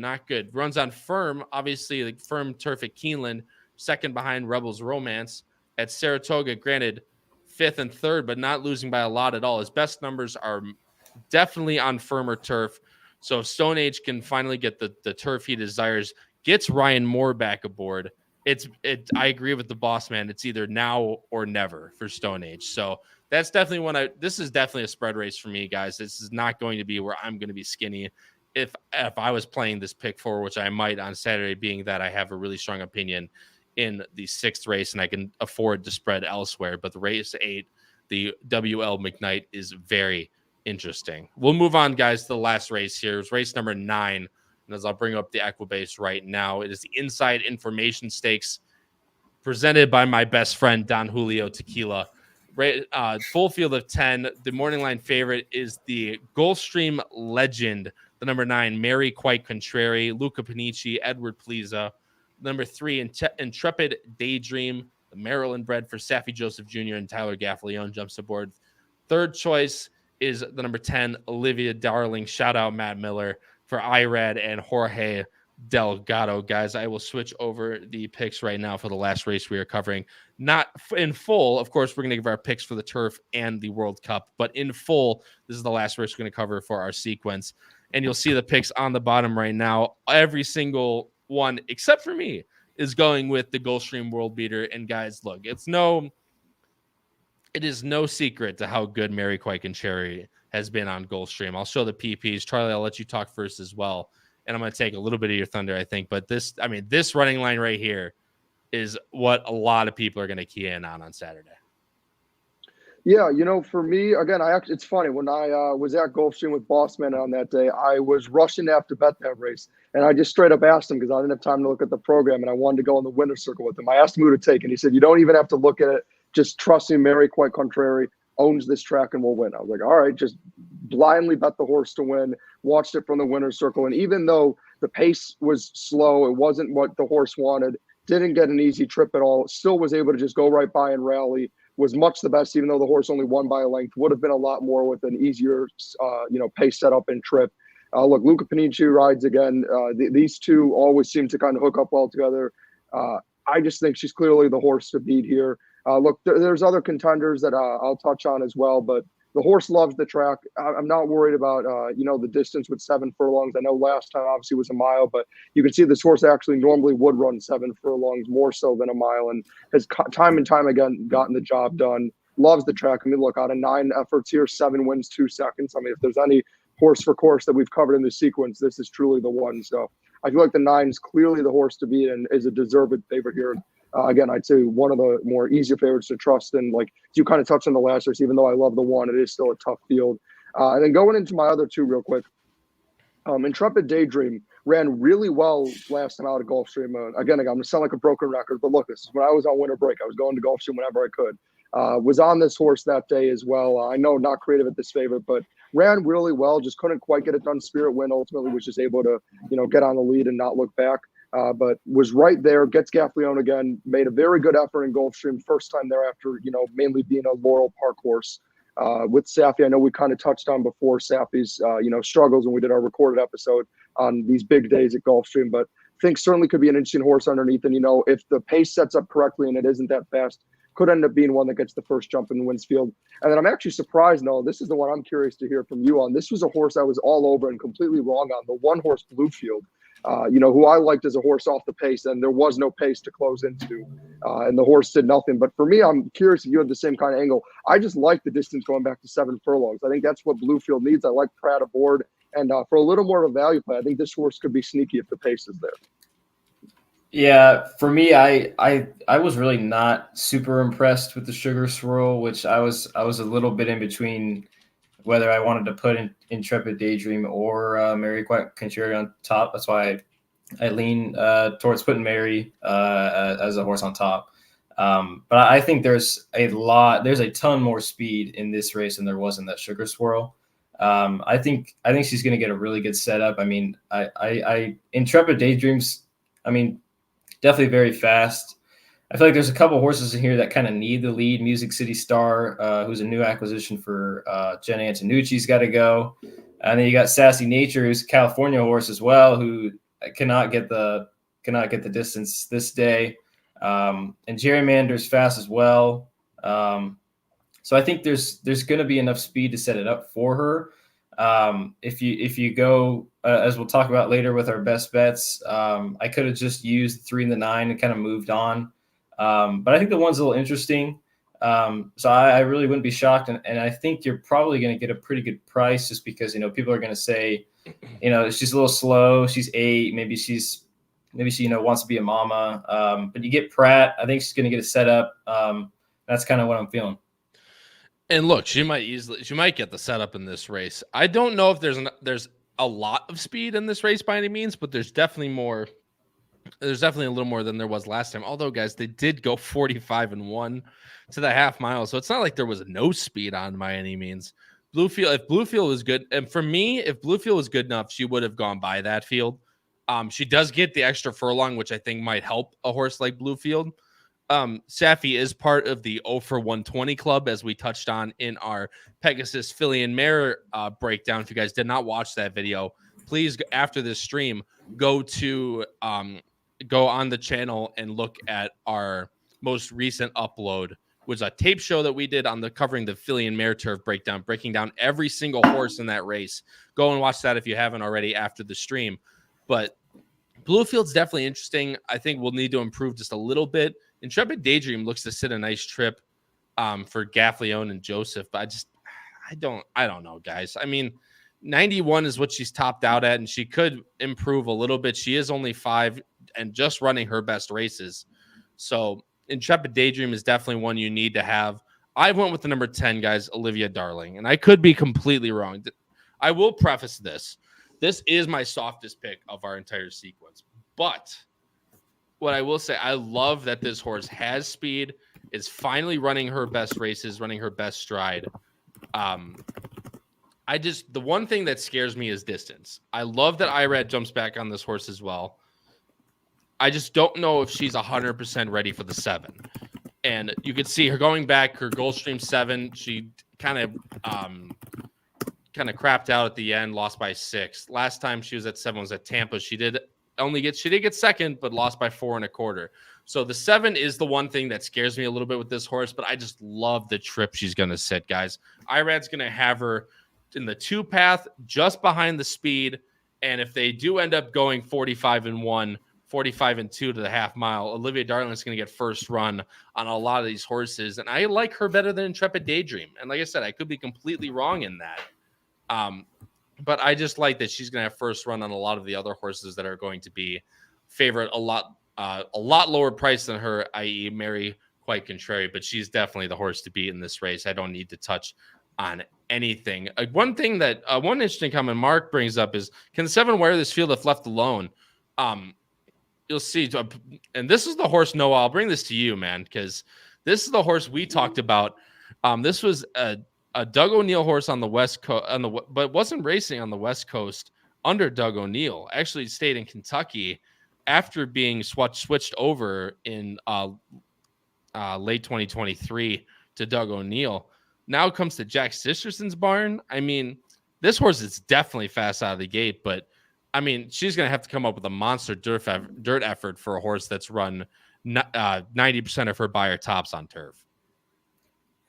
Speaker 1: Runs on firm, obviously, like firm turf at Keeneland, second behind Rebels Romance. At Saratoga, granted, 5th and 3rd, but not losing by a lot at all. His best numbers are definitely on firmer turf. So if Stone Age can finally get the turf he desires, gets Ryan Moore back aboard, I agree with the boss man. It's either now or never for Stone Age. So that's definitely this is definitely a spread race for me, guys. This is not going to be where I'm going to be skinny. If I was playing this pick 4, which I might on Saturday, being that I have a really strong opinion in the 6th race and I can afford to spread elsewhere. But the race 8, the WL McKnight, is very interesting. We'll move on, guys, to the last race here. It's race number 9. And as I'll bring up the Equibase right now, it is the Inside Information Stakes presented by my best friend, Don Julio Tequila. Full field of 10. The morning line favorite is the Gulfstream legend, the number 9, Mary Quite Contrary, Luca Panici, Edward Pliza. Number 3, Intrepid Daydream, the Maryland bred for Saffie Joseph Jr. and Tyler Gaffalione jumps aboard. Third choice is the number 10, Olivia Darling. Shout out Matt Miller for Irad and Jorge Delgado. Guys, I will switch over the picks right now for the last race we are covering. Not in full, of course, we're going to give our picks for the turf and the World Cup, but in full, this is the last race we're going to cover for our sequence. And you'll see the picks on the bottom right now. Every single one, except for me, is going with the Gulfstream World Beater. And guys, look, it is no secret to how good Mary Quite Contrary has been on Gulfstream. I'll show the PPs. Charlie, I'll let you talk first as well. And I'm going to take a little bit of your thunder, I think. But this running line right here is what a lot of people are going to key in on Saturday.
Speaker 2: Yeah, for me, again, it's funny. When I was at Gulfstream with Bossman on that day, I was rushing to have to bet that race. And I just straight up asked him, because I didn't have time to look at the program, and I wanted to go in the winner's circle with him. I asked him who to take, and he said, you don't even have to look at it. Just trust him. Mary Quite Contrary owns this track and will win. I was like, all right, just blindly bet the horse to win, watched it from the winner's circle. And even though the pace was slow, it wasn't what the horse wanted, didn't get an easy trip at all, still was able to just go right by and rally, was much the best, even though the horse only won by a length, would have been a lot more with an easier, pace setup and trip. Look, Luca Panici rides again. These two always seem to kind of hook up well together. I just think she's clearly the horse to beat here. Look, there's other contenders that I'll touch on as well, but the horse loves the track. I'm not worried about, the distance with 7 furlongs. I know last time obviously was a mile, but you can see this horse actually normally would run 7 furlongs more so than a mile, and has time and time again gotten the job done. Loves the track. I mean, look, out of 9 efforts here, 7 wins, 2 seconds. I mean, if there's any horse for course that we've covered in this sequence, this is truly the one. So I feel like the 9 is clearly the horse to beat and is a deserved favorite here. Again, I'd say one of the more easier favorites to trust. And like you kind of touched on the last race, even though I love the 1, it is still a tough field. And then going into my other two real quick, Intrepid Daydream ran really well last time out at Gulfstream. Again, I'm going to sound like a broken record, but look, this is when I was on winter break. I was going to Gulfstream whenever I could. Was on this horse that day as well. I know not creative at this favorite, but ran really well. Just couldn't quite get it done. Spirit win ultimately was just able to, get on the lead and not look back. But was right there, gets Gaffleone again, made a very good effort in Gulfstream, first time there after, mainly being a Laurel Park horse. With Safi, I know we kind of touched on before Safi's, struggles when we did our recorded episode on these big days at Gulfstream, but I think certainly could be an interesting horse underneath. And, if the pace sets up correctly and it isn't that fast, could end up being one that gets the first jump in Winsfield. And then I'm actually surprised, Noah, this is the one I'm curious to hear from you on. This was a horse I was all over and completely wrong on, the one horse Bluefield. Who I liked as a horse off the pace, and there was no pace to close into, and the horse did nothing. But for me, I'm curious if you had the same kind of angle. I just like the distance going back to 7 furlongs. I think that's what Bluefield needs. I like Pratt aboard, and for a little more of a value play, I think this horse could be sneaky if the pace is there.
Speaker 3: Yeah, for me, I was really not super impressed with the Sugar Swirl, which I was a little bit in between whether I wanted to put in Intrepid Daydream or Mary Contrary on top. That's why I lean towards putting Mary as a horse on top. But I think there's a ton more speed in this race than there was in that Sugar Swirl. I think she's going to get a really good setup. I mean, I Intrepid Daydreams, definitely very fast. I feel like there's a couple horses in here that kind of need the lead. Music City Star, who's a new acquisition for Jenna Antonucci's got to go. And then you got Sassy Nature, who's a California horse as well, who cannot get the distance this day. And Gerrymander's fast as well. So I think there's going to be enough speed to set it up for her. If you go, as we'll talk about later with our best bets, I could have just used 3 and the 9 and kind of moved on. But I think the one's a little interesting. So I really wouldn't be shocked. And I think you're probably going to get a pretty good price just because, people are going to say, she's a little slow. She's 8. Maybe she wants to be a mama. But you get Pratt. I think she's going to get a setup. That's kind of what I'm feeling.
Speaker 1: And look, she might get the setup in this race. I don't know if there's a lot of speed in this race by any means, but there's definitely more. There's definitely a little more than there was last time. Although, guys, they did go 45-1 to the half mile, so it's not like there was no speed on by any means. If Bluefield was good, and for me, if Bluefield was good enough, she would have gone by that field. She does get the extra furlong, which I think might help a horse like Bluefield. Safi is part of the 0 for 120 club, as we touched on in our Pegasus filly and mare breakdown. If you guys did not watch that video, please, after this stream, go on the channel and look at our most recent upload, which was a tape show that we did on covering the filly and mare turf breakdown, breaking down every single horse in that race. Go and watch that if you haven't already after the stream. But Bluefield's definitely interesting. I think we'll need to improve just a little bit. Intrepid Daydream looks to sit a nice trip for Gaffleone and Joseph, but I don't know, guys. 91 is what she's topped out at, and she could improve a little bit. She is only 5 and just running her best races. So Intrepid Daydream is definitely one you need to have. I went with the number 10, guys, Olivia Darling, and I could be completely wrong. I will preface this. This is my softest pick of our entire sequence, but what I will say, I love that this horse has speed, is finally running her best races, running her best stride. The one thing that scares me is distance. I love that Irad jumps back on this horse as well. I just don't know if she's 100% ready for the 7. And you could see her going back, her Gulfstream 7, she kind of crapped out at the end, lost by 6. Last time she was at 7 was at Tampa. She did get second, but lost by 4 1/4. So the 7 is the one thing that scares me a little bit with this horse, but I just love the trip she's going to sit, guys. Irad's going to have her in the 2 path, just behind the speed. And if they do end up going 45-1, 45-2 to the half mile, Olivia Darling is going to get first run on a lot of these horses. And I like her better than Intrepid Daydream. And like I said, I could be completely wrong in that. But I just like that she's going to have first run on a lot of the other horses that are going to be favorite a lot lower price than her, i.e. Mary Quite Contrary. But she's definitely the horse to beat in this race. I don't need to touch on anything. One thing that one interesting comment Mark brings up is, can the 7 wear this field if left alone? You'll see. And this is the horse, Noah. I'll bring this to you, man, because this is the horse we talked about. This was a Doug O'Neill horse on the West Coast, but wasn't racing on the West Coast under Doug O'Neill. Actually stayed in Kentucky after being switched over in late 2023 to Doug O'Neill. Now it comes to Jack Sisterson's barn. I mean, this horse is definitely fast out of the gate, but I mean, she's going to have to come up with a monster dirt effort for a horse that's run 90% of her Beyer tops on turf.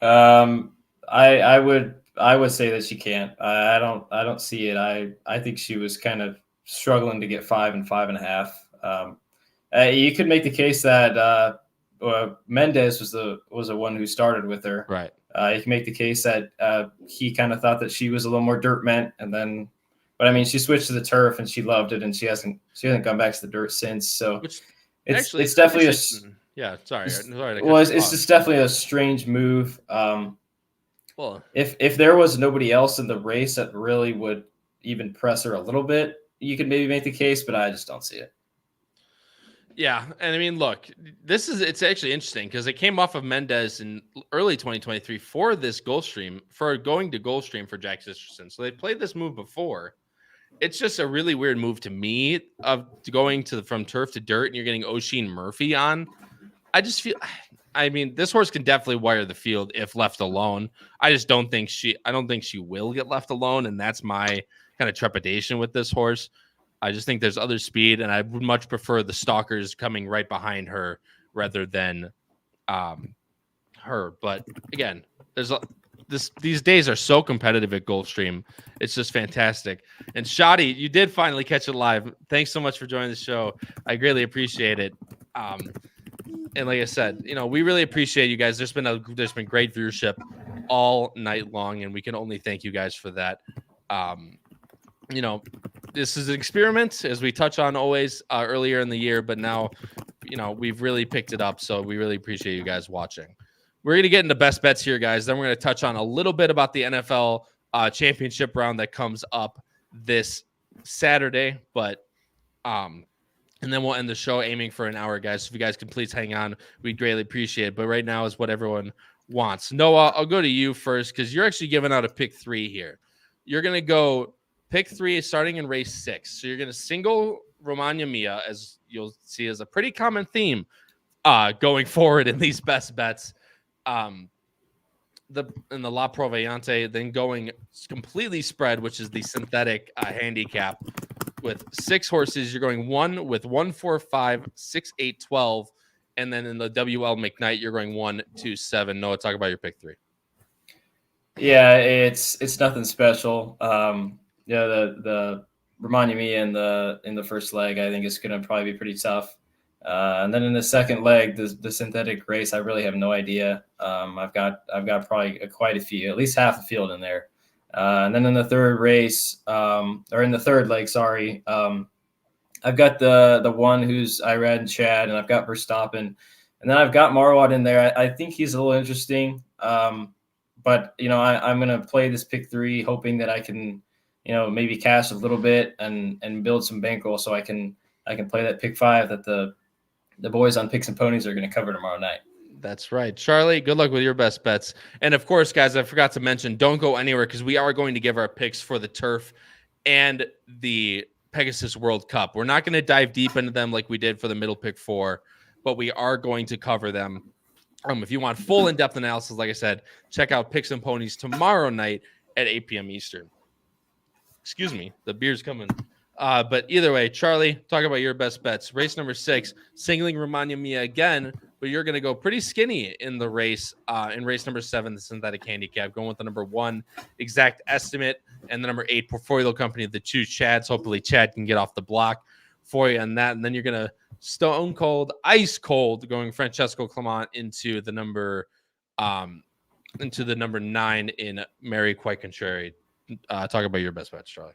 Speaker 3: I would say that she can't. I don't see it. I think she was kind of struggling to get 5 and 5.5. You could make the case that Mendez was the one who started with her.
Speaker 1: Right.
Speaker 3: You can make the case that he kind of thought that she was a little more dirt meant, but I mean, she switched to the turf and she loved it, and she hasn't gone back to the dirt since. So it's definitely
Speaker 1: yeah. Sorry.
Speaker 3: It's just definitely a strange move.
Speaker 1: Well,
Speaker 3: if there was nobody else in the race that really would even press her a little bit, you could maybe make the case, but I just don't see it.
Speaker 1: Yeah, and I mean, look, it's actually interesting because it came off of Mendez in early 2023 for this Gulfstream, for going to Gulfstream for Jack Sisterson. So they played this move before. It's just a really weird move to me of going from turf to dirt, and you're getting Oisin Murphy on. I just feel, I mean, this horse can definitely wire the field if left alone. I don't think she will get left alone, and that's my kind of trepidation with this horse. I just think there's other speed, and I would much prefer the stalkers coming right behind her rather than her. But again, these days are so competitive at Gulfstream. It's just fantastic. And Shadi, you did finally catch it live. Thanks so much for joining the show. I greatly appreciate it. And like I said, we really appreciate you guys. There's been great viewership all night long, and we can only thank you guys for that. This is an experiment, as we touch on always earlier in the year, but now, we've really picked it up. So we really appreciate you guys watching. We're going to get into best bets here, guys. Then we're going to touch on a little bit about the NFL championship round that comes up this Saturday, and then we'll end the show aiming for an hour, guys. So if you guys can please hang on, we'd greatly appreciate it. But right now is what everyone wants. Noah, I'll go to you first because you're actually giving out a pick 3 here. You're going to go pick 3 starting in race 6. So you're going to single Romagna Mia, as you'll see as a pretty common theme going forward in these best bets. In the La Prevoyante, then going completely spread, which is the synthetic handicap. With 6 horses, you're going 1 with 1, 4, 5, 6, 8, 12. And then in the WL McKnight, you're going 1, 2, 7. Noah, talk about your pick 3.
Speaker 3: Yeah, it's nothing special. The Romagna Mia in the first leg, I think it's going to probably be pretty tough. And then in the second leg, the synthetic race, I really have no idea. I've got probably quite a few, at least half the field in there. And then in the third race, or in the third leg, sorry, I've got the one who's Irad and Chad, and I've got Verstappen, and then I've got Marwat in there. I think he's a little interesting, but I'm going to play this pick 3, hoping that I can, maybe cash a little bit and build some bankroll so I can play that pick 5 that the boys on Picks and Ponies are going to cover tomorrow night.
Speaker 1: That's right. Charlie, good luck with your best bets. And of course, guys, I forgot to mention, don't go anywhere because we are going to give our picks for the turf and the Pegasus World Cup. We're not going to dive deep into them like we did for the Middle Pick4, but we are going to cover them. If you want full in-depth analysis, like I said, check out Picks and Ponies tomorrow night at 8 p.m. Eastern. Excuse me, the beer's coming. But either way, Charlie, talk about your best bets. Race number 6, singling Romagna Mia again, but you're going to go pretty skinny in the race. In race number 7, the synthetic handicap, going with the number 1 exact estimate, and the number 8 portfolio company, the 2 Chads. Hopefully Chad can get off the block for you on that. And then you're going to stone cold, ice cold, going Francesco Clement into the number 9 in Mary Quite Contrary. Talk about your best bets, Charlie.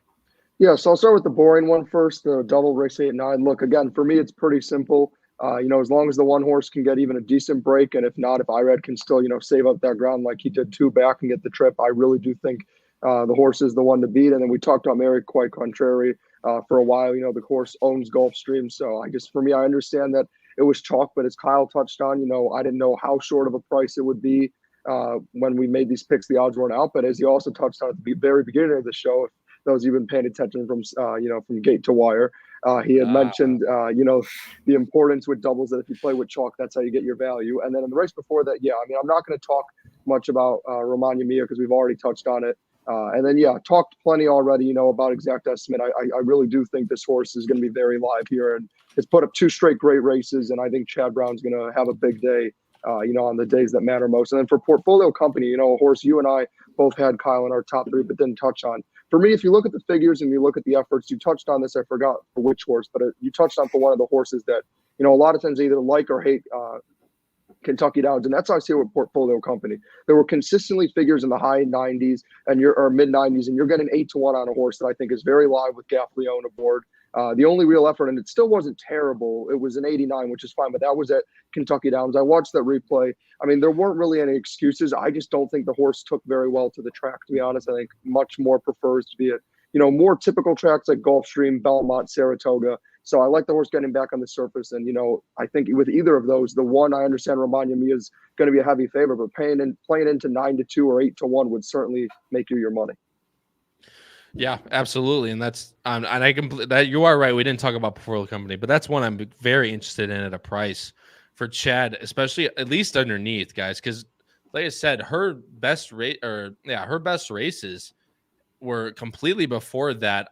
Speaker 2: Yeah, so I'll start with the boring one first, the double race 8 and 9. Look, again, for me, it's pretty simple. As long as the one horse can get even a decent break, and if not, if Irad can still, save up that ground like he did 2 back and get the trip, I really do think the horse is the one to beat. And then we talked about Mary quite contrary for a while. The horse owns Gulfstream. So I guess for me, I understand that it was chalk, but as Kyle touched on, I didn't know how short of a price it would be when we made these picks. The odds weren't out, but as he also touched on at the very beginning of the show, if those you've been paying attention from gate to wire, he had mentioned the importance with doubles, that if you play with chalk, that's how you get your value. And then in the race before that, I'm not going to talk much about Romagna Mia because we've already touched on it. And then, talked plenty already, about exact estimate. I really do think this horse is going to be very live here and has put up 2 straight great races. And I think Chad Brown's going to have a big day, on the days that matter most. And then for portfolio company, a horse you and I both had, Kyle, in our top 3, but didn't touch on. For me, if you look at the figures and you look at the efforts, you touched on this, I forgot for which horse, but you touched on for one of the horses that, a lot of times they either like or hate Kentucky Downs, and that's how I see it with portfolio company. There were consistently figures in the high 90s or mid 90s, and you're getting 8-1 on a horse that I think is very live with Gaffleone aboard. The only real effort, and it still wasn't terrible, it was an 89, which is fine, but that was at Kentucky Downs. I watched that replay. I mean, there weren't really any excuses. I just don't think the horse took very well to the track, to be honest. I think much more prefers to be at, more typical tracks like Gulfstream, Belmont, Saratoga. So I like the horse getting back on the surface. And, I think with either of those, the one, I understand Romagna Mia is going to be a heavy favorite, but playing into 9-2 or 8-1 would certainly make you your money.
Speaker 1: Yeah, absolutely. And that's, and that you are right. We didn't talk about portfolio company, but that's one I'm very interested in at a price for Chad, especially at least underneath, guys. Cause like I said, her best races were completely before that,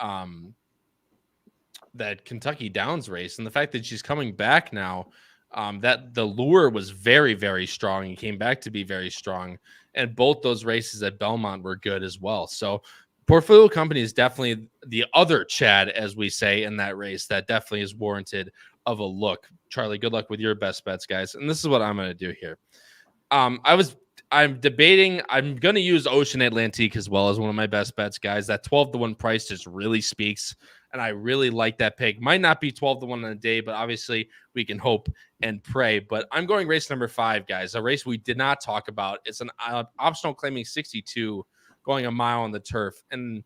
Speaker 1: that Kentucky Downs race. And the fact that she's coming back now, that the lure was very, very strong and came back to be very strong. And both those races at Belmont were good as well. So portfolio company is definitely the other Chad, as we say, in that race that definitely is warranted of a look. Charlie, good luck with your best bets, guys. And this is what I'm going to do here. I'm debating. I'm going to use Ocean Atlantique as well as one of my best bets, guys. That 12-1 price just really speaks, and I really like that pick. Might not be 12-1 on the day, but obviously we can hope and pray. But I'm going race number 5, guys, a race we did not talk about. It's an optional claiming 62, going a mile on the turf. And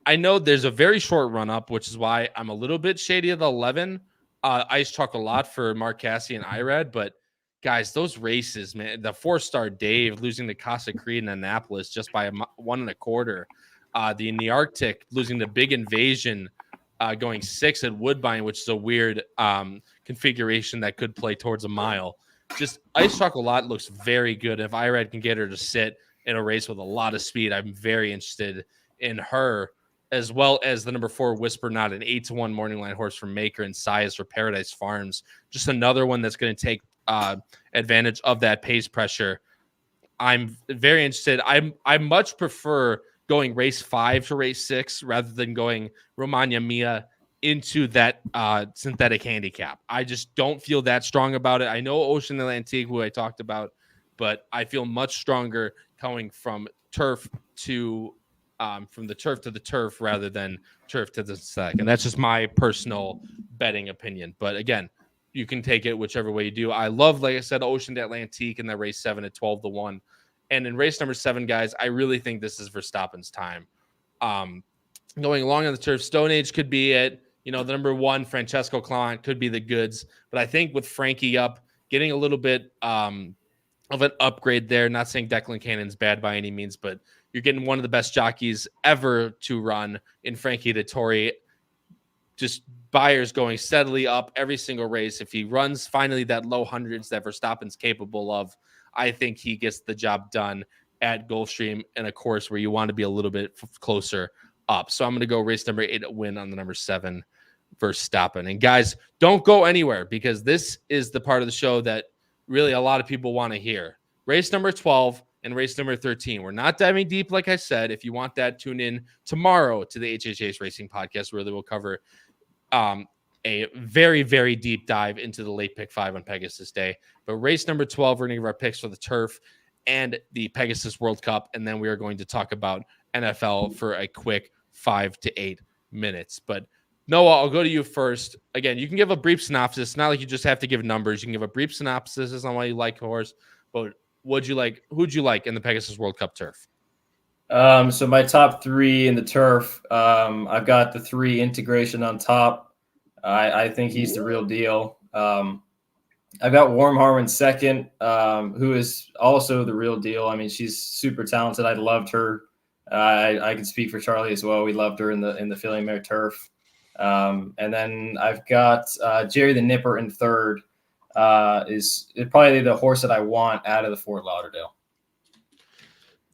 Speaker 1: I know there's a very short run up, which is why I'm a little bit shady of the 11. Ice Chalk a lot for Mark Cassidy and Irad, but guys, those races, man, the 4-star Dave losing to Casa Creed in Annapolis just by 1 1/4. In the Arctic losing the Big Invasion, going 6 at Woodbine, which is a weird configuration that could play towards a mile. Just Ice Chalk a lot looks very good. If Irad can get her to sit in a race with a lot of speed, I'm very interested in her, as well as the number 4 Whisper Not, an 8-1 morning line horse from Maker and Size for Paradise Farms. Just another one that's going to take advantage of that pace pressure. I'm very interested. I much prefer going race 5 to race 6 rather than going Romagna Mia into that synthetic handicap. I just don't feel that strong about it. I know Ocean Atlantique, who I talked about, but I feel much stronger coming from turf to from the turf to the turf rather than turf to the synthetic. And that's just my personal betting opinion. But again, you can take it whichever way you do. I love, like I said, Ocean Atlantique in the race 7 at 12-1. And in race number 7, guys, I really think this is Verstappen's time. Going along on the turf, Stone Age could be it. The number 1, Francesco Clement, could be the goods. But I think with Frankie up, getting a little bit of an upgrade there. Not saying Declan Cannon's bad by any means, but you're getting one of the best jockeys ever to run in Frankie Dettori. Just buyers going steadily up every single race. If he runs finally that low hundreds that Verstappen's capable of, I think he gets the job done at Gulfstream in a course where you want to be a little bit closer up. So I'm going to go race number 8 win on the number 7 Verstappen. And guys, don't go anywhere because this is the part of the show that really a lot of people want to hear. Race number 12 and race number 13. We're not diving deep, like I said. If you want that, tune in tomorrow to the HHH Racing Podcast, where they will cover a very, very deep dive into the late pick 5 on Pegasus Day. But race number 12, we're going to give our picks for the turf and the Pegasus World Cup. And then we are going to talk about NFL for a quick 5 to 8 minutes. But Noah, I'll go to you first. Again, you can give a brief synopsis. It's not like you just have to give numbers. You can give a brief synopsis on why you like horse. But who'd you like in the Pegasus World Cup turf?
Speaker 3: So my top 3 in the turf, I've got the 3 integration on top. I think he's the real deal. I've got Warm Heart in second, who is also the real deal. I mean, she's super talented. I loved her. I can speak for Charlie as well. We loved her in the Filly Mare turf. And then I've got Jerry the Nipper in third. Is probably the horse that I want out of the Fort Lauderdale.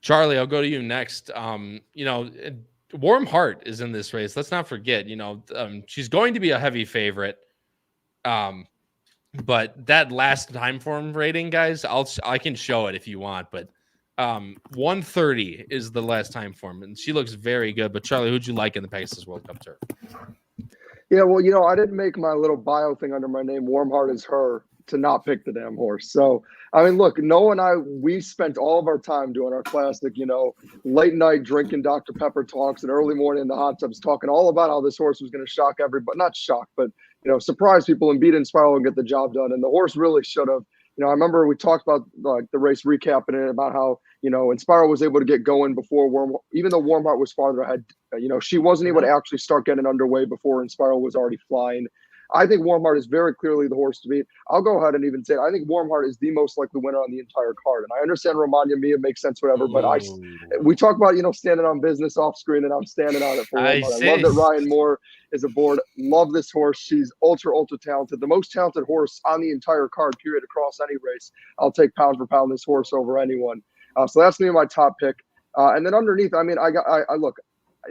Speaker 1: Charlie, I'll go to you next. Warm Heart is in this race. Let's not forget, she's going to be a heavy favorite. But that last time form rating, guys, I can show it if you want, but 130 is the last time form, and she looks very good. But Charlie, who'd you like in the Pegasus World Cup turf?
Speaker 2: Yeah, well, I didn't make my little bio thing under my name. Warm Heart is her to not pick the damn horse. So, I mean, look, Noah and I, we spent all of our time doing our classic, late night drinking Dr. Pepper talks and early morning in the hot tubs talking all about how this horse was going to shock everybody. Not shock, but, surprise people and beat Inspiral and get the job done. And the horse really should have. I remember we talked about the race recapping it about how, Inspiral was able to get going before even though Warm Heart was farther ahead, she wasn't able to actually start getting underway before Inspiral was already flying. I think Warm Heart is very clearly the horse to beat. I'll go ahead and even say I think Warm Heart is the most likely winner on the entire card. And I understand Romagna Mia makes sense, whatever. But we talk about standing on business off screen, and I'm standing on it for Warm Heart. I love that Ryan Moore is aboard. Love this horse. She's ultra talented. The most talented horse on the entire card, period, across any race. I'll take pound for pound this horse over anyone. So that's me, my top pick. And then underneath, I mean, I look.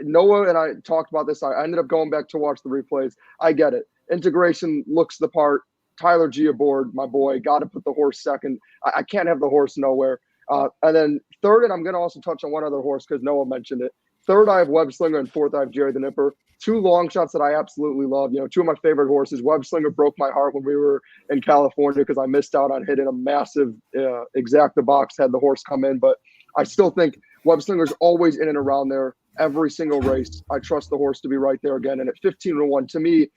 Speaker 2: Noah and I talked about this. I ended up going back to watch the replays. I get it. Integration looks the part. Tyler G aboard, my boy. Got to put the horse second. I can't have the horse nowhere. And then third, and I'm going to also touch on one other horse because Noah mentioned it. Third, I have Web Slinger, and fourth, I have Jerry the Nipper. 2 long shots that I absolutely love. 2 of my favorite horses. Web Slinger broke my heart when we were in California because I missed out on hitting a massive exacta box had the horse come in. But I still think Web Slinger's always in and around there every single race. I trust the horse to be right there again. And at 15-1, to me,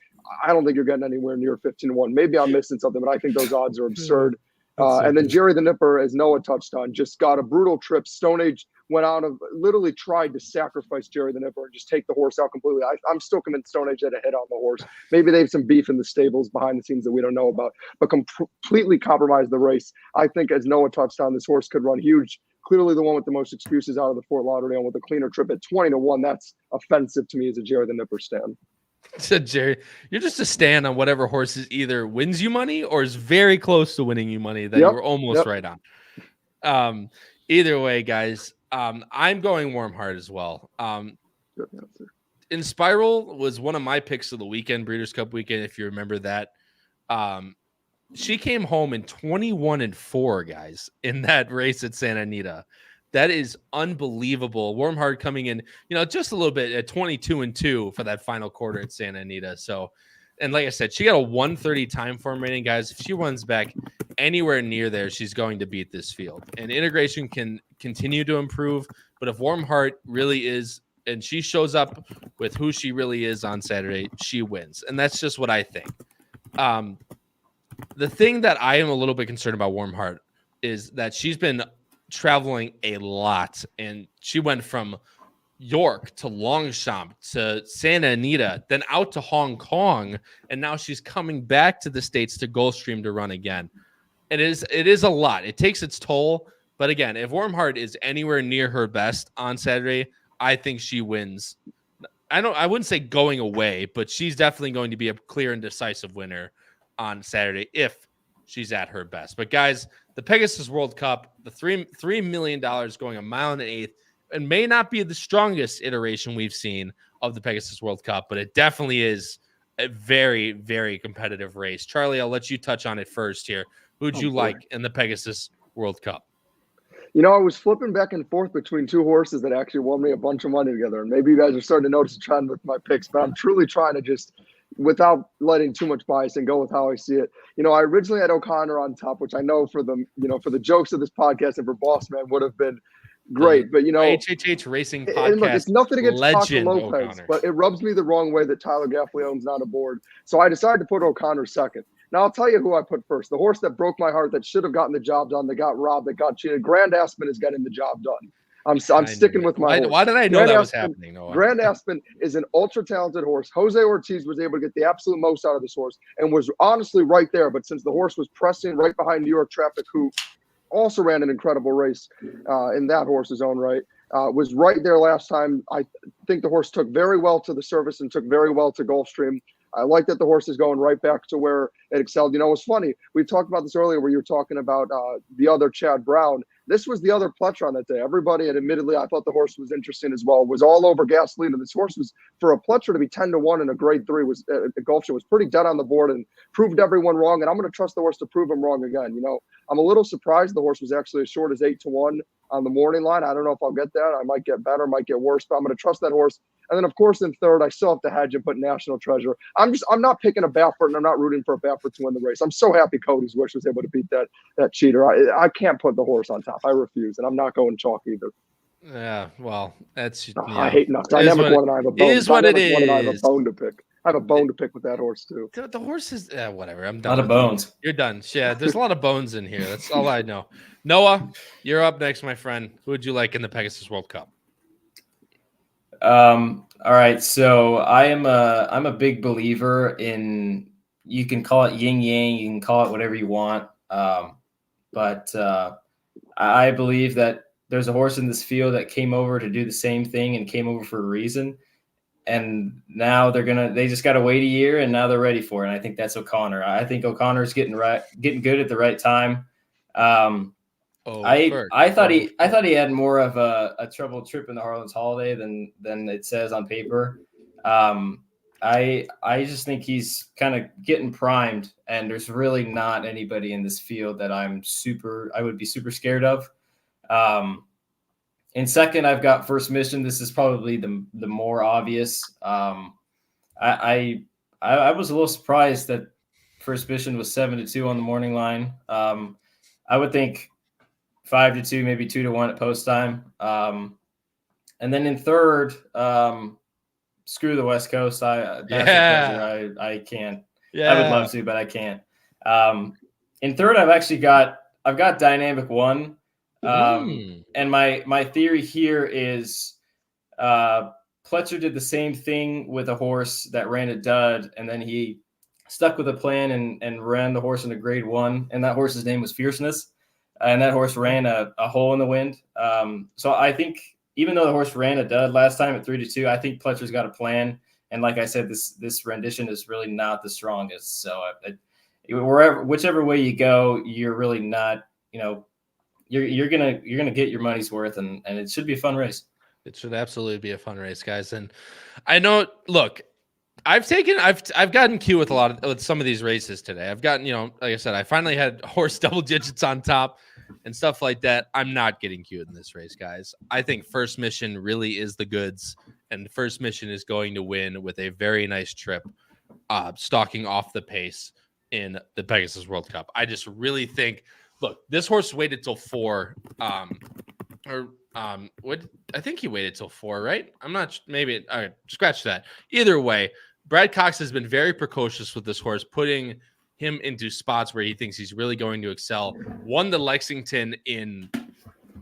Speaker 2: I don't think you're getting anywhere near 15-1. Maybe I'm missing something, but I think those odds are absurd. And then Jerry the Nipper, as Noah touched on, just got a brutal trip. Stone Age literally tried to sacrifice Jerry the Nipper and just take the horse out completely. I'm still convinced Stone Age had a hit on the horse. Maybe they have some beef in the stables behind the scenes that we don't know about, but completely compromised the race. I think, as Noah touched on, this horse could run huge. Clearly the one with the most excuses out of the Fort Lauderdale with a cleaner trip at 20-1. That's offensive to me as a Jerry the Nipper stand.
Speaker 1: Said Jerry, you're just a stand on whatever horse either wins you money or is very close to winning you money that you were almost right on. Either way, guys, I'm going Warm Heart as well. Inspiral was one of my picks of the weekend, Breeders' Cup weekend, if you remember that. She came home in 21-4, guys, in that race at Santa Anita. That is unbelievable. Warm Heart coming in, just a little bit at 22-2 for that final quarter at Santa Anita. So, and like I said, she got a 130 time form rating, guys. If she runs back anywhere near there, she's going to beat this field. And integration can continue to improve. But if Warm Heart really is, and she shows up with who she really is on Saturday, she wins. And that's just what I think. The thing that I am a little bit concerned about Warm Heart is that she's been traveling a lot, and she went from York to Longchamp to Santa Anita, then out to Hong Kong, and now she's coming back to the States to Gulfstream to run again. It is a lot. It takes its toll, but again, if Warm Heart is anywhere near her best on Saturday, I think she wins. I wouldn't say going away, but she's definitely going to be a clear and decisive winner on Saturday if she's at her best. But guys, the Pegasus World Cup, the $3 million going a mile and an eighth, and may not be the strongest iteration we've seen of the Pegasus World Cup, but it definitely is a very, very competitive race. Charlie, I'll let you touch on it first here. Who'd you like in the Pegasus World Cup?
Speaker 2: I was flipping back and forth between 2 horses that actually won me a bunch of money together. And maybe you guys are starting to notice a trend with my picks, but I'm truly trying to just, without letting too much bias, and go with how I see it. I originally had O'Connor on top, which I know for the, for the jokes of this podcast and for Boss Man would have been great. But,
Speaker 1: HHH Racing Podcast.
Speaker 2: And look, it's nothing against Paco Lopez,
Speaker 1: O'Connor.
Speaker 2: but it rubs me the wrong way that Tyler Gaffleone's not aboard. So I decided to put O'Connor second. Now, I'll tell you who I put first. The horse that broke my heart, that should have gotten the job done, that got robbed, that got cheated. Grand Aspen is getting the job done. I'm sticking with my horse.
Speaker 1: Why did I know that was happening? No,
Speaker 2: Grand Aspen is an ultra-talented horse. Jose Ortiz was able to get the absolute most out of this horse and was honestly right there. But since the horse was pressing right behind New York Traffic, who also ran an incredible race in that horse's own right, was right there last time. I think the horse took very well to the service and took very well to Gulfstream. I like that the horse is going right back to where it excelled. It's funny. We talked about this earlier where you were talking about the other Chad Brown. This was the other Pletcher on that day. Everybody, and admittedly, I thought the horse was interesting as well, was all over gasoline. And this horse was, for a Pletcher to be 10-1 in a grade 3 was at Gulfstream, was pretty dead on the board and proved everyone wrong. And I'm going to trust the horse to prove him wrong again. I'm a little surprised the horse was actually as short as 8-1 on the morning line. I don't know if I'll get that. I might get better, might get worse, but I'm going to trust that horse. And then, of course, in third, I still have to hedge and put National Treasure. I'm not picking a Baffert, and I'm not rooting for a Baffert to win the race. I'm so happy Cody's Wish was able to beat that cheater. I can't put the horse on top. I refuse, and I'm not going chalk either.
Speaker 1: Yeah, well, that's.
Speaker 2: I hate nuts. I have a bone to pick. I have a bone to pick with that horse too.
Speaker 1: The horse is whatever. I'm done.
Speaker 3: A lot of bones.
Speaker 1: You're done. Yeah, there's a lot of bones in here. That's all I know. Noah, you're up next, my friend. Who would you like in the Pegasus World Cup?
Speaker 3: All right. So I'm a big believer in, you can call it yin yang, you can call it whatever you want. But I believe that there's a horse in this field that came over to do the same thing and came over for a reason. And now they just got to wait a year, and now they're ready for it. And I think that's O'Connor. I think O'Connor's getting good at the right time. I thought he had more of a troubled trip in the Harlan's Holiday than it says on paper. I just think he's kind of getting primed, and there's really not anybody in this field that I would be super scared of. In second, I've got First Mission. This is probably the more obvious. I was a little surprised that First Mission was 7-2 on the morning line. I would think 5-2, maybe 2-1 at post time. And then in third, screw the West Coast. I can't. Yeah. I would love to, but I can't. In third, I've got Dynamic One. And my theory here is Pletcher did the same thing with a horse that ran a dud, and then he stuck with a plan and ran the horse in a grade 1, and that horse's name was Fierceness, and that horse ran a hole in the wind. So I think even though the horse ran a dud last time at 3-2, I think Pletcher's got a plan, and like I said, this rendition is really not the strongest. So whichever way you go, you're really not, you're gonna get your money's worth, and it should be a fun race.
Speaker 1: It should absolutely be a fun race, guys. And I know, look, I've gotten Q with some of these races today. I've gotten, like I said, I finally had horse double digits on top and stuff like that. I'm not getting Q in this race, guys. I think First Mission really is the goods, and First Mission is going to win with a very nice trip, stalking off the pace in the Pegasus World Cup. I just really think, look, this horse waited till 4, I think he waited till 4, right? I'm not, maybe, all right, scratch that. Either way, Brad Cox has been very precocious with this horse, putting him into spots where he thinks he's really going to excel. Won the Lexington in,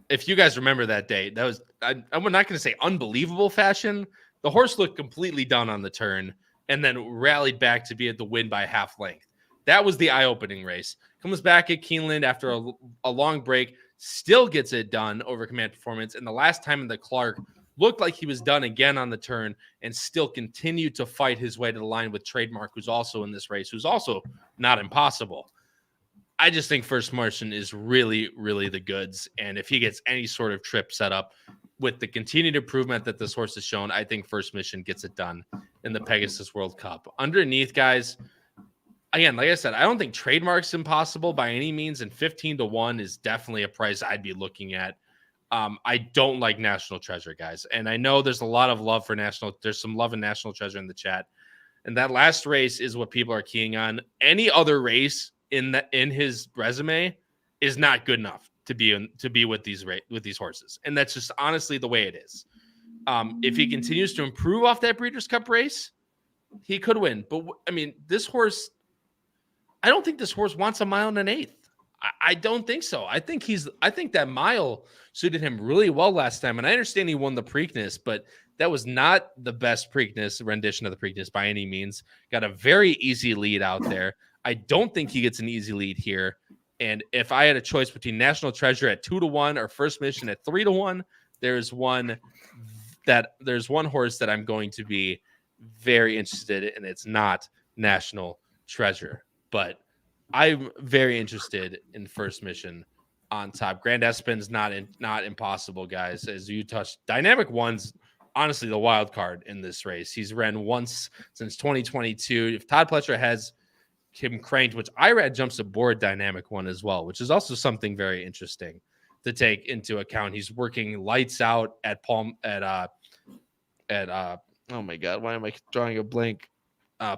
Speaker 1: if you guys remember that day, that was, I'm not going to say unbelievable fashion. The horse looked completely done on the turn and then rallied back to be at the win by half length. That was the eye-opening race. Comes back at Keeneland after a long break, still gets it done over Command Performance. And the last time in the Clark, looked like he was done again on the turn and still continued to fight his way to the line with Trademark, who's also in this race, who's also not impossible. I just think First Mission is really, really the goods. And if he gets any sort of trip set up with the continued improvement that this horse has shown, I think First Mission gets it done in the Pegasus World Cup. Underneath, guys, again, like I said, I don't think Trademark's impossible by any means, and 15-1 is definitely a price I'd be looking at. I don't like National Treasure, guys, and I know there's a lot of love for there's some love in National Treasure in the chat, and that last race is what people are keying on. Any other race in his resume is not good enough to be with these horses, and that's just honestly the way it is. If he continues to improve off that Breeders' Cup race, he could win. But I mean, this horse, I don't think this horse wants a mile and an eighth. I don't think so. I think that mile suited him really well last time. And I understand he won the Preakness, but that was not the best Preakness rendition of the Preakness by any means. Got a very easy lead out there. I don't think he gets an easy lead here. And if I had a choice between National Treasure at 2-1 or First Mission at 3-1, there's one horse that I'm going to be very interested in, and it's not National Treasure. But I'm very interested in First Mission on top. Grand Espen's not impossible, guys. As you touched, Dynamic One's honestly the wild card in this race. He's ran once since 2022. If Todd Pletcher has him cranked, which IRAD jumps aboard Dynamic One as well, which is also something very interesting to take into account. He's working lights out at oh my God, why am I drawing a blank?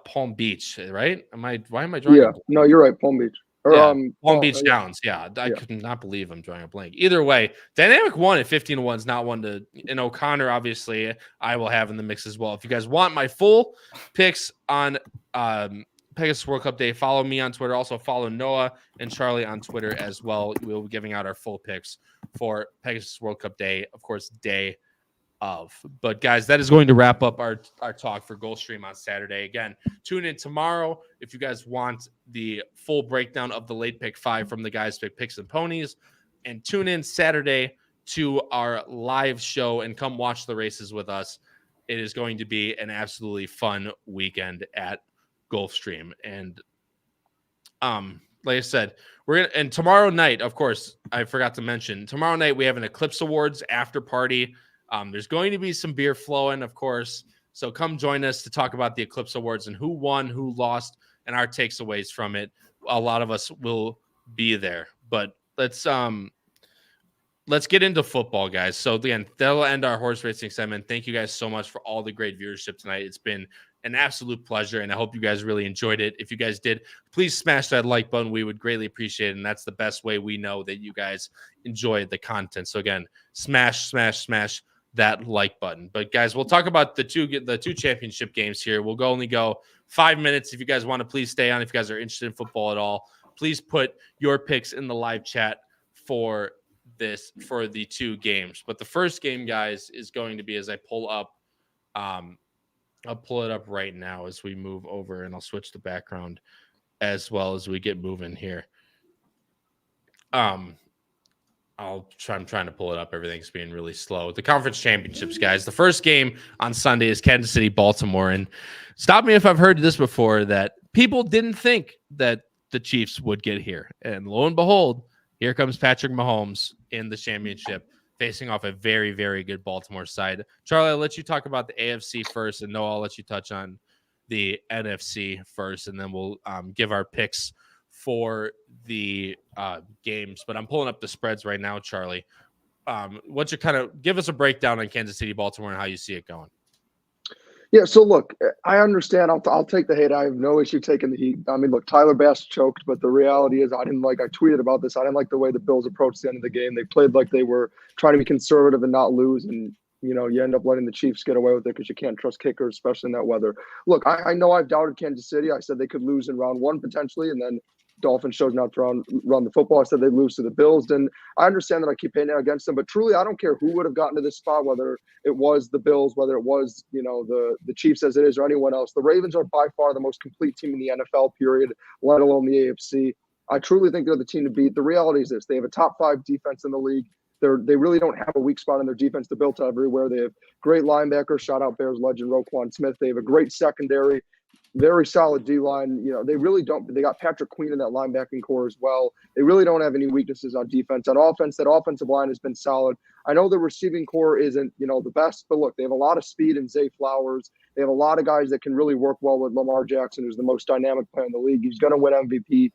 Speaker 1: Palm Beach, right? Why am I drawing?
Speaker 2: Yeah, no, you're right. Palm Beach.
Speaker 1: Palm Beach Downs. Yeah, I could not believe I'm drawing a blank. Either way, Dynamic One at 15-1 is not one to. And O'Connor, obviously, I will have in the mix as well. If you guys want my full picks on Pegasus World Cup Day, follow me on Twitter. Also follow Noah and Charlie on Twitter as well. We'll be giving out our full picks for Pegasus World Cup Day, of course, day of. But guys, that is going to wrap up our talk for Gulfstream on Saturday. Again, tune in tomorrow if you guys want the full breakdown of the late pick 5 from the guys pick picks and ponies, and tune in Saturday to our live show and come watch the races with us. It is going to be an absolutely fun weekend at Gulfstream. And like I said, and tomorrow night, of course, I forgot to mention, tomorrow night we have an Eclipse Awards after party. There's going to be some beer flowing, of course. So come join us to talk about the Eclipse Awards and who won, who lost, and our takeaways from it. A lot of us will be there. But let's get into football, guys. So again, that'll end our horse racing segment. Thank you guys so much for all the great viewership tonight. It's been an absolute pleasure, and I hope you guys really enjoyed it. If you guys did, please smash that like button. We would greatly appreciate it, and that's the best way we know that you guys enjoyed the content. So again, smash that like button. But guys, we'll talk about the two championship games here. We'll only go 5 minutes. If you guys want to, please stay on. If you guys are interested in football at all, please put your picks in the live chat for the two games. But the first game, guys, is going to be, as I pull up, I'll pull it up right now as we move over, and I'll switch the background as well as we get moving here. I'm trying to pull it up. Everything's being really slow. The conference championships, guys. The first game on Sunday is Kansas City, Baltimore. And stop me if I've heard this before, that people didn't think that the Chiefs would get here. And lo and behold, here comes Patrick Mahomes in the championship, facing off a very, very good Baltimore side. Charlie, I'll let you talk about the AFC first, and Noah, I'll let you touch on the NFC first, and then we'll give our picks for the games. But I'm pulling up the spreads right now, Charlie. What's your give us a breakdown on Kansas City, Baltimore, and how you see it going?
Speaker 2: Yeah, so look, I understand. I'll take the hate. I have no issue taking the heat. I mean, look, Tyler Bass choked, but the reality is I tweeted about this. I didn't like the way the Bills approached the end of the game. They played like they were trying to be conservative and not lose, and you end up letting the Chiefs get away with it because you can't trust kickers, especially in that weather. Look, I know I've doubted Kansas City. I said they could lose in round 1 potentially, and then Dolphins chose not to run the football. I said they'd lose to the Bills. And I understand that I keep hitting it against them, but truly I don't care who would have gotten to this spot, whether it was the Bills, whether it was, the Chiefs as it is, or anyone else. The Ravens are by far the most complete team in the NFL, period, let alone the AFC. I truly think they're the team to beat. The reality is this: they have a top 5 defense in the league. They really don't have a weak spot in their defense. They're built everywhere. They have great linebackers, shout out Bears legend Roquan Smith. They have a great secondary, very solid D-line. They really don't. They got Patrick Queen in that linebacking core as well. They really don't have any weaknesses on defense. On offense, that offensive line has been solid. I know the receiving core isn't, the best, but look, they have a lot of speed in Zay Flowers. They have a lot of guys that can really work well with Lamar Jackson, who's the most dynamic player in the league. He's going to win MVP.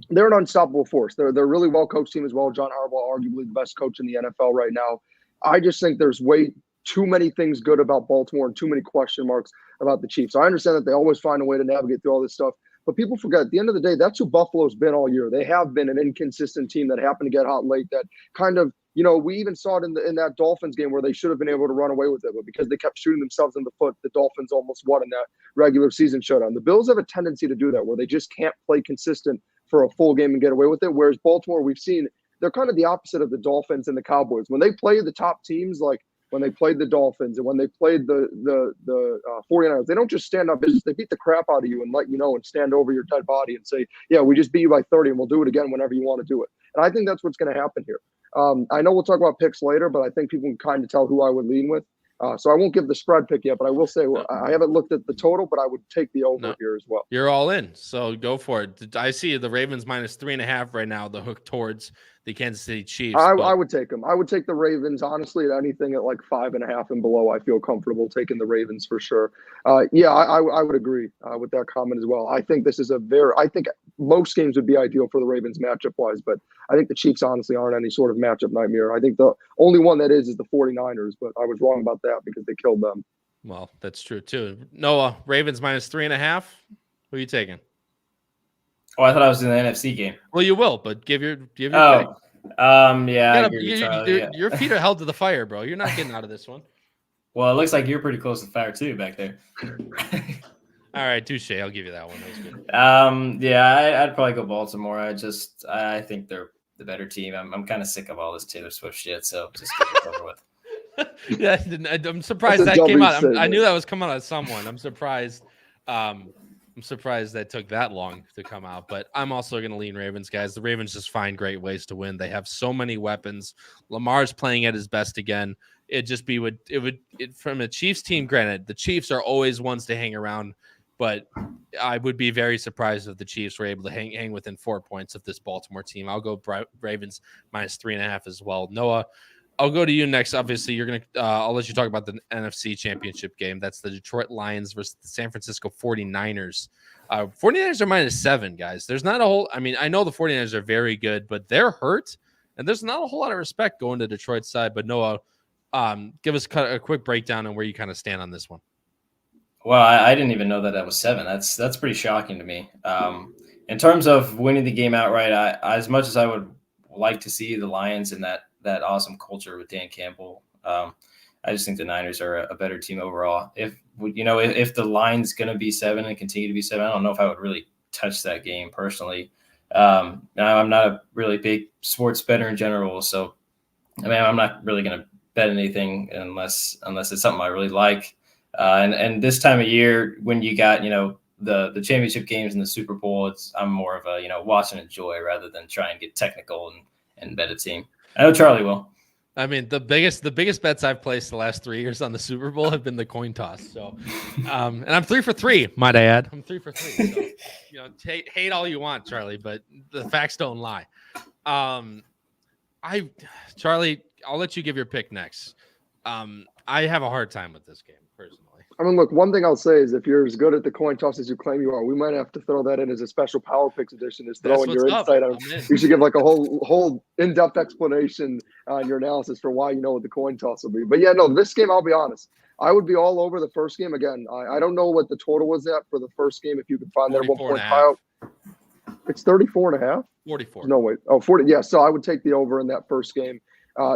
Speaker 2: They're an unstoppable force. They're a really well-coached team as well. John Harbaugh, arguably the best coach in the NFL right now. I just think there's way too many things good about Baltimore and too many question marks about the Chiefs. I understand that they always find a way to navigate through all this stuff, But people forget, at the end of the day, that's who Buffalo's been all year. They have been an inconsistent team that happened to get hot late, that kind of, we even saw it in that Dolphins game where they should have been able to run away with it, but because they kept shooting themselves in the foot, the Dolphins almost won in that regular season showdown. The Bills have a tendency to do that, where they just can't play consistent for a full game and get away with it, whereas Baltimore, we've seen, they're kind of the opposite of the Dolphins and the Cowboys. When they play the top teams, like when they played the Dolphins and when they played the 49ers, they don't just stand up. They beat the crap out of you and let you know and stand over your dead body and say, yeah, we just beat you by 30 and we'll do it again whenever you want to do it. And I think that's what's going to happen here. I know we'll talk about picks later, but I think people can kind of tell who I would lean with. So I won't give the spread pick yet, but I will say I haven't looked at the total, but I would take the over here as well.
Speaker 1: You're all in, so go for it. I see the Ravens minus 3.5 right now, the hook towards the Kansas City Chiefs.
Speaker 2: I would take them. I would take the Ravens, honestly, at anything at like 5.5 and below. I feel comfortable taking the Ravens for sure. I would agree with that comment as well. I think this is I think most games would be ideal for the Ravens matchup-wise, but I think the Chiefs honestly aren't any sort of matchup nightmare. I think the only one that is the 49ers, but I was wrong about that because they killed them.
Speaker 1: Well, that's true too. Noah, Ravens minus 3.5. Who are you taking?
Speaker 3: Oh, I thought I was in the NFC game.
Speaker 1: Well, you will, but give your pick.
Speaker 3: Yeah.
Speaker 1: Your feet are held to the fire, bro. You're not getting out of this one.
Speaker 3: Well, it looks like you're pretty close to the fire too back there.
Speaker 1: All right, touche. I'll give you that one. That was good.
Speaker 3: I'd probably go Baltimore. I think they're the better team. I'm kind of sick of all this Taylor Swift shit, so just get it over with.
Speaker 1: Yeah, I'm surprised that came out. I knew that was coming out of someone. I'm surprised. I'm surprised that took that long to come out, but I'm also going to lean Ravens, guys. The Ravens just find great ways to win. They have so many weapons. Lamar's playing at his best again. From a Chiefs team, granted, the Chiefs are always ones to hang around, but I would be very surprised if the Chiefs were able to hang within 4 points of this Baltimore team. I'll go Ravens minus 3.5 as well. Noah, I'll go to you next. Obviously, I'll let you talk about the NFC Championship game. That's the Detroit Lions versus the San Francisco 49ers. 49ers are minus 7, guys. There's not a whole, I know the 49ers are very good, but they're hurt, and there's not a whole lot of respect going to Detroit's side. But Noah, give us a quick breakdown on where you kind of stand on this one.
Speaker 3: Well, I didn't even know that was 7. That's pretty shocking to me. In terms of winning the game outright, as much as I would like to see the Lions in that awesome culture with Dan Campbell, I just think the Niners are a better team overall. If the line's going to be 7 and continue to be 7, I don't know if I would really touch that game personally. I'm not a really big sports bettor in general, so I'm not really going to bet anything unless it's something I really like. And this time of year, when you got the championship games and the Super Bowl, I'm more of a watch and enjoy rather than try and get technical and bet a team. I know Charlie will.
Speaker 1: The biggest bets I've placed the last 3 years on the Super Bowl have been the coin toss. So, and I'm 3 for 3, might I add. I'm 3 for 3. So, hate all you want, Charlie, but the facts don't lie. Charlie, I'll let you give your pick next. I have a hard time with this game personally.
Speaker 2: Look, one thing I'll say is if you're as good at the coin toss as you claim you are, we might have to throw that in as a special Power Picks edition. Is throwing your insight on. You should give like a whole in-depth explanation on your analysis for why you know what the coin toss will be. But yeah, no, this game, I'll be honest, I would be all over the first game. Again, I don't know what the total was at for the first game. If you could find that at one point, Kyle, it's 34.5.
Speaker 1: 44.
Speaker 2: No, wait. Oh, 40. Yeah, so I would take the over in that first game.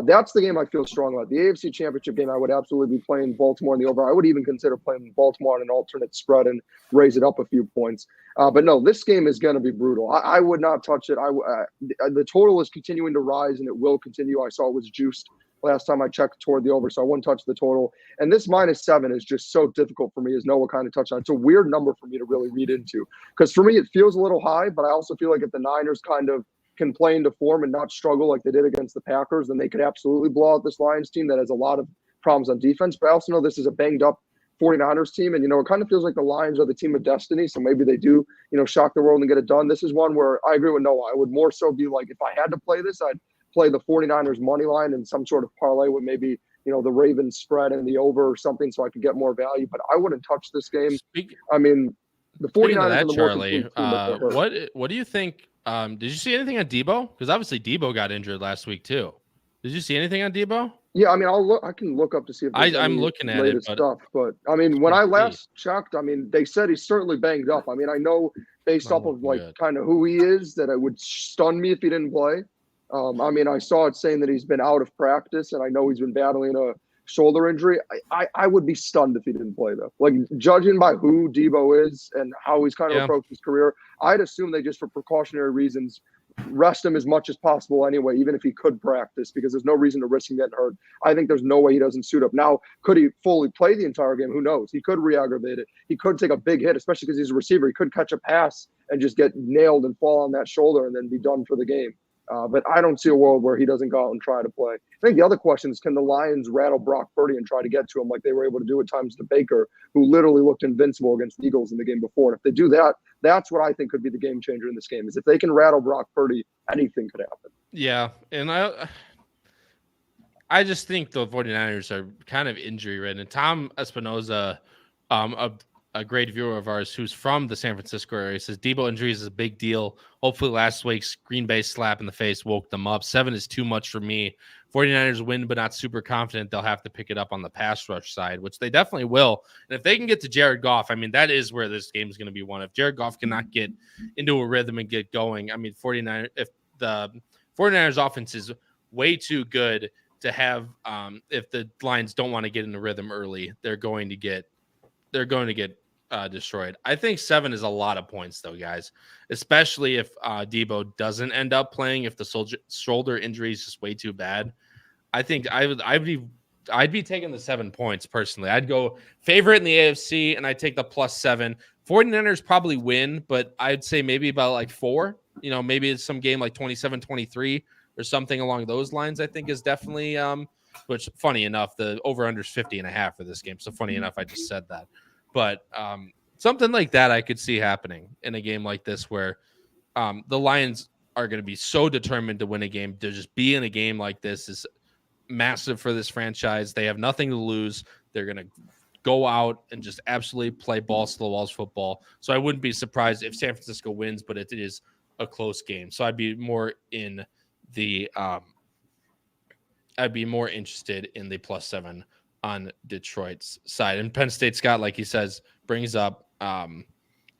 Speaker 2: That's the game I feel strong about. The AFC Championship game, I would absolutely be playing Baltimore in the over. I would even consider playing Baltimore on an alternate spread and raise it up a few points. But no, this game is going to be brutal. I would not touch it. The total is continuing to rise, and it will continue. I saw it was juiced last time I checked toward the over, so I wouldn't touch the total. And this minus 7 is just so difficult for me, as Noah kind of touched on. It's a weird number for me to really read into. Because for me, it feels a little high, but I also feel like if the Niners kind of can play into form and not struggle like they did against the Packers, then they could absolutely blow out this Lions team that has a lot of problems on defense. But I also know this is a banged up 49ers team, and it kind of feels like the Lions are the team of destiny, so maybe they do shock the world and get it done. This is one where I agree with Noah. I would more so be like, if I had to play this, I'd play the 49ers money line and some sort of parlay with maybe the Ravens spread and the over or something, so I could get more value. But I wouldn't touch this game. The 49ers.
Speaker 1: Charlie, what do you think? Did you see anything on Debo? Because obviously Debo got injured last week too. Did you see anything on Debo?
Speaker 2: Yeah, I'll look. I can look up to see if
Speaker 1: I'm looking at it.
Speaker 2: Stuff, but when I last checked, they said he's certainly banged up. I know based off of like kind of who he is, that it would stun me if he didn't play. I mean, I saw it saying that he's been out of practice, and I know he's been battling a shoulder injury. I would be stunned if he didn't play, though. Like, judging by who Debo is and how he's kind of approached his career, I'd assume they just, for precautionary reasons, rest him as much as possible anyway, even if he could practice, because there's no reason to risk him getting hurt. I think there's no way he doesn't suit up. Now, could he fully play the entire game? Who knows? He could re-aggravate it. He could take a big hit, especially because he's a receiver. He could catch a pass and just get nailed and fall on that shoulder and then be done for the game. But I don't see a world where he doesn't go out and try to play. I think the other question is, can the Lions rattle Brock Purdy and try to get to him like they were able to do at times to Baker, who literally looked invincible against the Eagles in the game before? And if they do that, that's what I think could be the game changer in this game, is if they can rattle Brock Purdy, anything could happen.
Speaker 1: Yeah, and I just think the 49ers are kind of injury-ridden. And Tom Espinoza, a great viewer of ours who's from the San Francisco area, says Debo injuries is a big deal. Hopefully last week's Green Bay slap in the face woke them up. 7 is too much for me. 49ers win, but not super confident. They'll have to pick it up on the pass rush side, which they definitely will. And if they can get to Jared Goff, I mean, that is where this game is going to be won. If Jared Goff cannot get into a rhythm and get going, I mean, if the 49ers offense is way too good to have, if the Lions don't want to get in the rhythm early, they're going to get destroyed. I think 7 is a lot of points, though, guys, especially if Debo doesn't end up playing. If the shoulder injury is just way too bad, I think I'd be taking the 7 points personally. I'd go favorite in the AFC, and I'd take the +7. 49ers probably win, but I'd say maybe about like 4. You know, maybe it's some game like 27-23 or something along those lines. I think is definitely which, funny enough, the over/under is 50.5 for this game. So funny enough, I just said that. But something like that I could see happening in a game like this, where the Lions are going to be so determined to win a game. To just be in a game like this is massive for this franchise. They have nothing to lose. They're going to go out and just absolutely play balls to the walls football. So I wouldn't be surprised if San Francisco wins, but it is a close game. So I'd be more in the I'd be more interested in the +7 on Detroit's side. And Penn State, Scott, like he says, brings up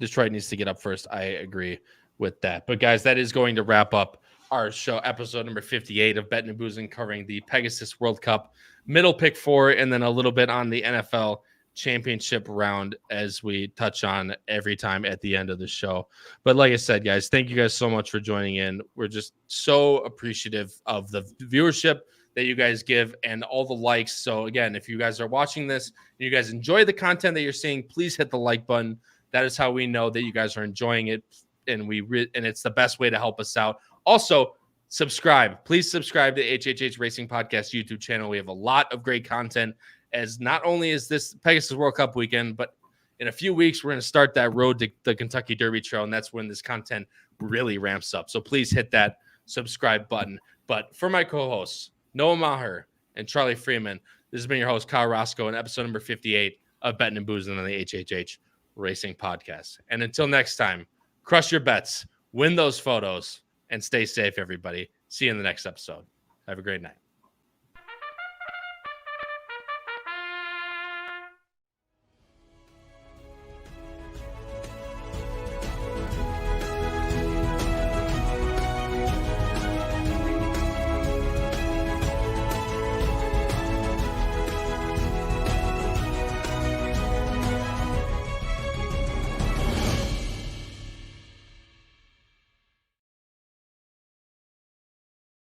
Speaker 1: Detroit needs to get up first. I agree with that. But guys, that is going to wrap up our show, episode number 58 of Bettin N Boozin, covering the Pegasus World Cup Middle Pick4, and then a little bit on the NFL championship round, as we touch on every time at the end of the show. But like I said, guys, thank you guys so much for joining in. We're just so appreciative of the viewership that you guys give and all the likes. So again, if you guys are watching this and you guys enjoy the content that you're seeing, please hit the like button. That is how we know that you guys are enjoying it, and and it's the best way to help us out. Also, subscribe. Please subscribe to HHH Racing Podcast YouTube channel. We have a lot of great content, as not only is this Pegasus World Cup weekend, but in a few weeks, we're going to start that road to the Kentucky Derby Trail, and that's when this content really ramps up. So please hit that subscribe button. But for my co-hosts, Noah Maher and Charlie Freeman, this has been your host, Kyle Roscoe, in episode number 58 of Bettin N Boozin on the HHH Racing Podcast. And until next time, crush your bets, win those photos, and stay safe, everybody. See you in the next episode. Have a great night.